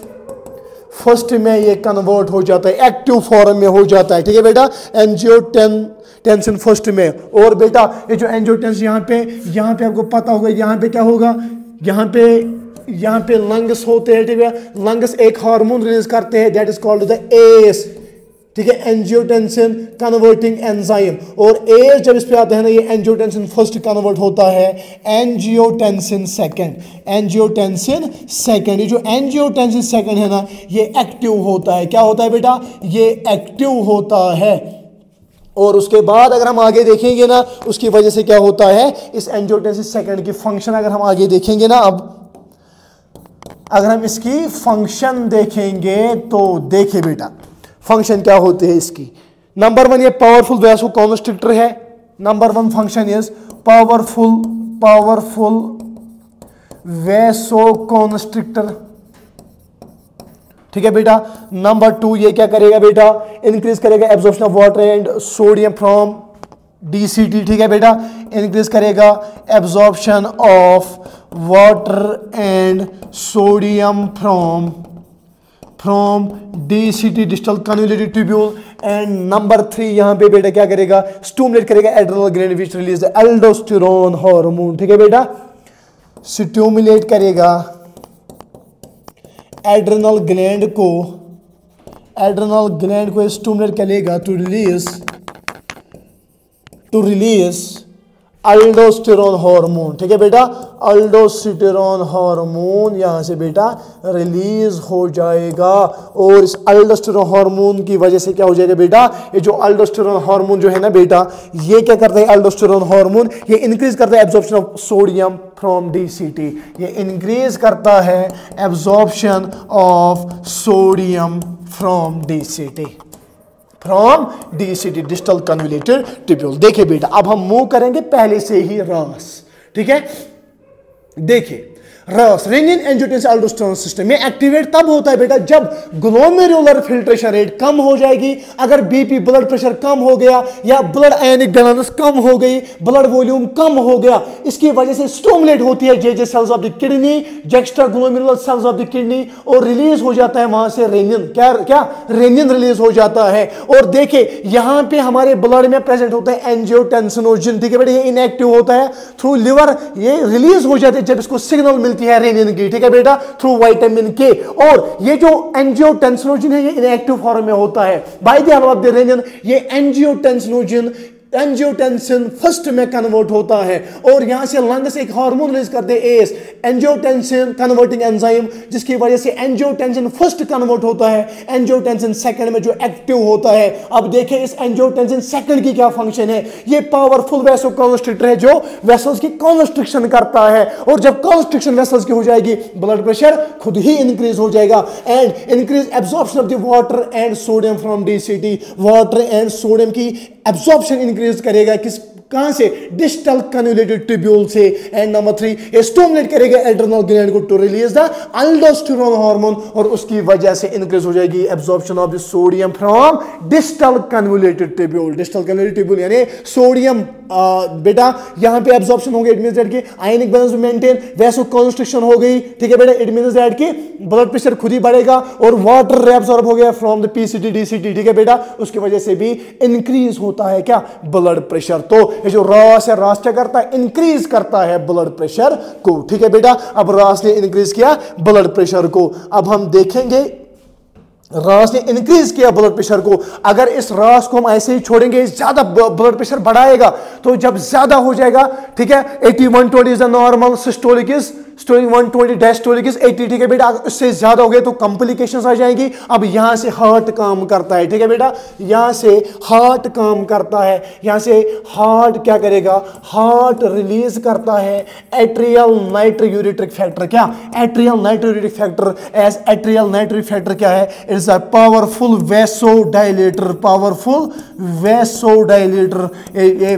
फर्स्ट में ये कन्वर्ट हो जाता है, एक्टिव फॉर्म में हो जाता है, ठीक है बेटा, एंजियोटेंसिन फर्स्ट में। और बेटा ये जो एंजियोटेंसिन यहाँ पे आपको पता होगा, यहाँ पे क्या होगा, यहाँ पे लंग्स होते हैं, ठीक है, लंग्स एक हार्मोन रिलीज करते हैं, that is called the S, ठीक है, एंजियोटेंसिन कन्वर्टिंग एंजाइम। और ए जब इस पे आता है ना, ये एंजियोटेंसिन फर्स्ट कन्वर्ट होता है एंजियोटेंसिन सेकंड, ये जो एंजियोटेंसिन सेकंड है ना, ये एक्टिव होता है, क्या होता है बेटा, ये एक्टिव होता है। और उसके बाद अगर हम आगे देखेंगे ना, उसकी वजह से क्या होता है, इस एंजियोटेंसिन सेकंड की फंक्शन अगर हम आगे देखेंगे ना, अब अगर हम इसकी फंक्शन देखेंगे तो देखिए बेटा फंक्शन क्या होते हैं इसकी। नंबर 1 ये पावरफुल वैसोकॉन्स्ट्रिक्टर है, number 1 function is powerful vasoconstrictor, ठीक है बेटा। नंबर 2 ये क्या करेगा बेटा, इंक्रीज करेगा absorption of water and sodium from DCT, ठीक है बेटा, इंक्रीज करेगा absorption of water and sodium from DCT, distal convoluted tubule. And number 3 यहां पे बेटा क्या करेगा, स्टिमुलेट करेगा adrenal gland which release the aldosterone hormone, ठीक है बेटा, स्टिमुलेट करेगा एड्रेनल ग्लैंड को स्टिमुलेट करेगा टू रिलीज अल्डोस्टेरोन हार्मोन, ठीक है बेटा, अल्डोस्टेरोन हार्मोन यहां से बेटा रिलीज हो जाएगा। और इस अल्डोस्टेरोन हार्मोन की वजह से क्या हो जाएगा बेटा, ये जो अल्डोस्टेरोन हार्मोन जो है ना बेटा, ये क्या करता है, अल्डोस्टेरोन हार्मोन ये इंक्रीज करता है absorption of sodium from DCT, ये इंक्रीज करता है absorption of sodium from DCT, from DCT, distal convoluted tubule. देखिए बेटा, अब हम मूव करेंगे पहले से ही रास, ठीक है। देखिए रस रेनिन एंजियोटेंसिन अल्डोस्टेरोन सिस्टम में एक्टिवेट तब होता है बेटा जब ग्लोमेरुलर फिल्ट्रेशन रेट कम हो जाएगी, अगर बीपी ब्लड प्रेशर कम हो गया या ब्लड आयनिक बैलेंस कम हो गई, ब्लड वॉल्यूम कम हो गया, इसकी वजह से स्टिमुलेट होती है J cells of the kidney, juxtaglomerular cells of the kidney, और रिलीज हो जाता है वहां से रेनिन, क्या रेनिन रिलीज हो जाता है। और देखिए यहां पे हमारे ब्लड में प्रेजेंट होता है एंजियोटेंसिनोजन, ठीक है बेटा, ये इनएक्टिव होता है थ्रू लिवर, ये रिलीज हो जाते हैं जब इसको सिग्नल मिलती है रेनिन की, ठीक है बेटा, थ्रू विटामिन के। और ये जो एंजियोटेंसिनोजन है ये इनएक्टिव फॉर्म में होता है, by the help of the renin ये एंजियोटेंसिनोजन एंजियोटेंसिन फर्स्ट में कन्वर्ट होता है, और यहां से लंग से एक हार्मोन रिलीज करते हैं एस, एंजियोटेंसिन कन्वर्टिंग एंजाइम, जिसकी वजह से एंजियोटेंसिन फर्स्ट कन्वर्ट होता है, एंजियोटेंसिन सेकंड में जो एक्टिव होता है। अब देखिए इस एंजियोटेंसिन सेकंड की क्या फंक्शन है, ये पावरफुल वैसोकंस्ट्रिक्टर है जो वेसल्स की कॉन्स्ट्रिक्शन करता है, और जब कॉन्स्ट्रिक्शन वेसल्स की हो जाएगी ब्लड प्रेशर खुद ही इंक्रीज हो जाएगा, and increase absorption of the water and sodium from DCT, water and sodium की एब्जॉर्प्शन इंक्रीज करेगा, किस कहां से, डिस्टल कन्वोल्यूटेड ट्यूब्यूल से। एंड नंबर 3 स्टिमुलेट करेगा एड्रेनल ग्लैंड को to release the aldosterone hormone, और उसकी वजह से इंक्रीज हो जाएगी absorption of the sodium from distal convoluted tubule. Distal convoluted tubule यानी सोडियम बेटा यहां पे एब्जॉर्प्शन हो गई, इट मींस दैट कि आयनिक बैलेंस मेंटेन, वैसोकंस्ट्रिक्शन हो गई, ठीक है बेटा, इट मींस दैट कि ब्लड प्रेशर खुद ही बढ़ेगा, और वाटर रेअब्सॉर्ब हो गया फ्रॉम द पीसीटी डीसीटी, ठीक है बेटा, उसकी वजह से भी इंक्रीज होता है क्या, ब्लड प्रेशर। तो ये जो रास है, रास क्या करता है, इंक्रीज करता है ब्लड प्रेशर को, ठीक है बेटा। अब रास ने इंक्रीज किया ब्लड प्रेशर को, अब हम देखेंगे रास ने इंक्रीज किया ब्लड प्रेशर को, अगर इस रास को हम ऐसे ही छोड़ेंगे ज्यादा ब्लड प्रेशर बढ़ाएगा, तो जब ज्यादा हो जाएगा, ठीक है, 80/120 is the normal, systolic is 120 diastolic is 80, ठीक है बेटा, इससे ज्यादा हो गए तो कॉम्प्लिकेशंस आ जाएंगी। अब यहां से हार्ट काम करता है, ठीक है बेटा, यहां से हार्ट काम करता है, यहां से हार्ट क्या करेगा, हार्ट रिलीज करता है एट्रियल नाइट्रोयूरेटिक फैक्टर, क्या atrial natriuretic factor, as atrial natriuretic factor क्या है, it's a powerful vasodilator, powerful vasodilator, ये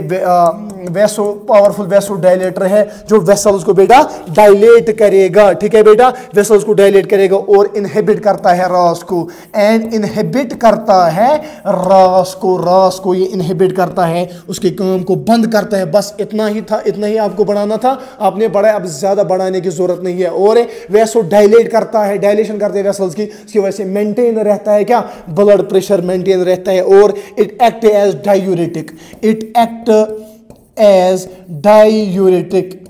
पावरफुल वैसोडाइलेटर है जो वेसल्स को बेटा डायलेट करेगा, ठीक है बेटा, वेसल्स को डायलेट करेगा और इनहिबिट करता है रास को, एंड इनहिबिट करता है रास को ये इनहिबिट करता है, उसके काम को बंद करता है। बस इतना ही था, इतना ही आपको बढ़ाना था, आपने बढ़ाया, अब ज्यादा बढ़ाने की जरूरत नहीं है। और वेसो डायलेट करता है, डायलेशन करते हैं वेसल्स की, इसकी वजह से मेंटेन रहता है क्या, ब्लड प्रेशर मेंटेन रहता है, और it act as diuretic, it act as diuretic,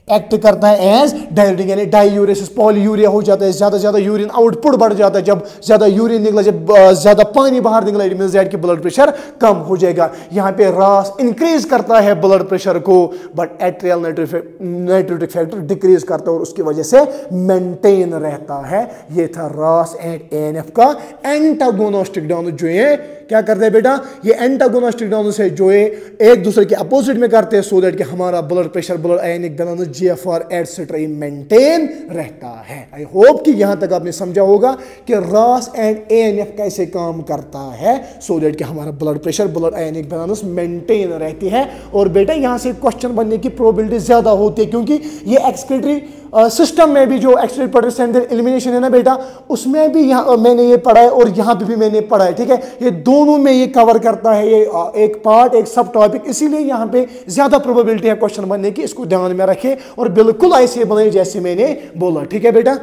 act करता है एज डायूरेटिक, यानी डायूरेसिस, पॉलीयूरिया हो जाता है, ज्यादा यूरिन आउटपुट बढ़ जाता है, जब ज्यादा यूरिन निकला, जब ज्यादा पानी बाहर निकला, इट मींस दैट कि ब्लड प्रेशर कम हो जाएगा। यहां पे रास इंक्रीज करता है ब्लड प्रेशर को, but atrial natriuretic factor decrease करता है, और उसकी वजह से मेंटेन रहता है। ये था रास एंड एएनएफ का एंटागोनिस्टिक डायनेमिक, जो ये क्या करते हैं बेटा, ये एंटागोनिस्टिक डायनेमिक्स है जो ये एक दूसरे के अपोजिट में करते हैं, सो दैट कि हमारा blood pressure, blood ionic balance, GFR etcetera maintain रहता है। आई होप कि यहां तक आपने समझा होगा कि रास एंड एएनएफ कैसे काम करता है, सो दैट कि हमारा blood pressure, blood ionic balance maintain रहती है। और बेटा यहां से क्वेश्चन बनने की प्रोबेबिलिटी ज्यादा होती है, क्योंकि ये एक्सक्रीटरी सिस्टम में भी जो एक्सक्रीटरी प्रोड्यूस एलिमिनेशन है ना बेटा, उसमें भी यहाँ मैंने ये पढ़ा है, और यहाँ पे भी मैंने पढ़ा है, ठीक है, ये दोनों में ये कवर करता है, ये एक पार्ट, एक सब टॉपिक, इसीलिए यहाँ पे ज्यादा प्रोबेबिलिटी है क्वेश्चन बनने की, इसको ध्यान में रखें और बिल्कुल ऐसे बनाए जैसे मैंने बोला, ठीक है बेटा,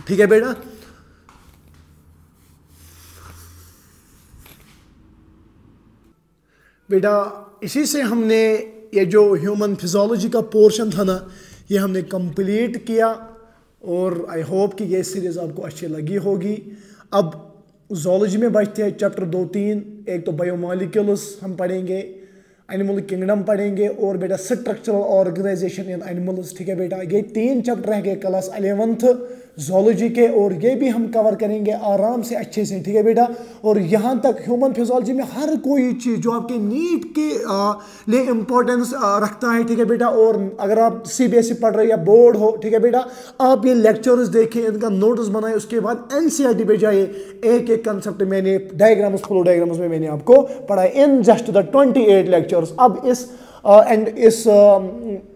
ठीक है बेटा। बेटा इसी से हमने ये जो ह्यूमन फिजियोलॉजी का पोर्शन था ना, ये हमने कंप्लीट किया, और आई होप कि ये सीरीज़ आपको अच्छी लगी होगी। अब जूलॉजी में बचते हैं चैप्टर 2-3, एक तो बायोमॉलिक्यूल्स हम पढ़ेंगे, एनिमल किंगडम पढ़ेंगे और बेटा स्ट्रक्चरल ऑर्गेनाइजेशन इन एनिमल्स, ठीक है बेटा। ये 3 चैप्टर रह गए क्लास 11th जोलॉजी के, और ये भी हम कवर करेंगे आराम से अच्छे से, ठीक है बेटा। और यहाँ तक ह्यूमन फिजियोलॉजी में हर कोई चीज़ जो आपके नीट के लिए इम्पोर्टेंस रखता है, ठीक है बेटा। और अगर आप CBSE पढ़ रहे या बोर्ड हो, ठीक है बेटा, आप ये लेक्चर्स देखें, इनका नोट्स बनाए, उसके बाद NCERT पे जाइए। एक एक कंसेप्ट मैंने डायग्राम्स, फ्लो डायग्राम्स में मैंने आपको पढ़ाया इन जस्ट द 28 लेक्चर्स। अब इस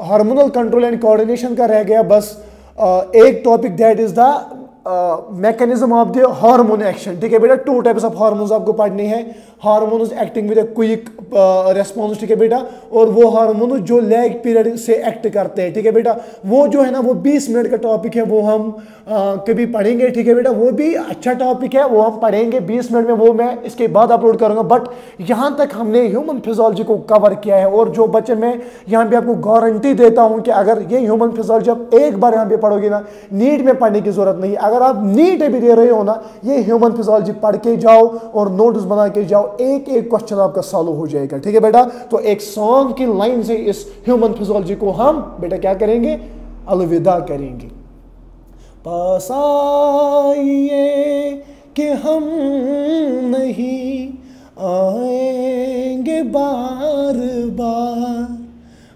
हार्मोनल कंट्रोल एंड कोऑर्डिनेशन का रह गया बस एक topic, that is the mechanism of the hormone action, ठीक है बेटा। 2 टाइप्स ऑफ हार्मोन्स आपको पढ़ने हैं, hormones acting with a quick response, ठीक है बेटा, और वो हार्मोन जो लैग पीरियड से एक्ट करते हैं, ठीक है बेटा। वो जो है ना, वो 20 मिनट का टॉपिक है, वो हम कभी पढ़ेंगे, ठीक है बेटा। वो भी अच्छा टॉपिक है, वो हम पढ़ेंगे 20 मिनट में, वो मैं इसके बाद अपलोड करूंगा। बट यहाँ तक हमने ह्यूमन फिजियोलॉजी को कवर किया है। और जो बच्चे, मैं यहाँ पे आपको गारंटी देता हूँ कि अगर ये ह्यूमन फिजियोलॉजी आप एक बार यहाँ पे पढ़ोगे ना, नीट में पढ़ने की जरूरत नहीं। अगर आप नीट भी दे रहे हो ना, ये ह्यूमन फिजियोलॉजी पढ़ के जाओ और नोट्स बना के जाओ, एक एक क्वेश्चन आपका सॉल्व हो जाएगा, ठीक है बेटा। तो एक सॉन्ग की लाइन से इस ह्यूमन फिजियोलॉजी को हम बेटा क्या करेंगे, अलविदा करेंगे। पास आइए कि हम नहीं आएंगे बार बार,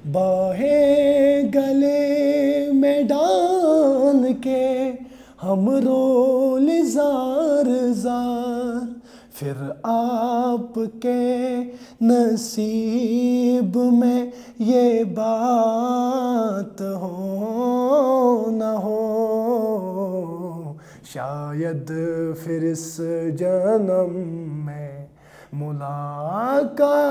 बाहें गले में डाल के हम रोल जार जार, फिर आपके नसीब में ये बात हो न हो, शायद फिर इस जन्म में मुलाकात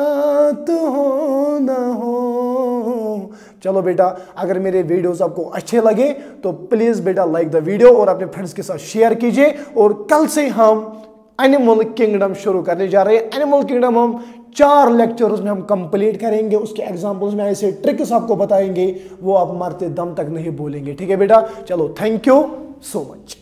हो न हो। चलो बेटा, अगर मेरे वीडियोस आपको अच्छे लगे तो प्लीज़ बेटा लाइक द वीडियो और अपने फ्रेंड्स के साथ शेयर कीजिए। और कल से हम एनिमल किंगडम शुरू करने जा रहे हैं। एनिमल किंगडम हम 4 लेक्चर्स में हम कंप्लीट करेंगे। उसके एग्जांपल्स में ऐसे ट्रिक्स आपको बताएंगे, वो आप मरते दम तक नहीं बोलेंगे, ठीक है बेटा। चलो, थैंक यू सो मच।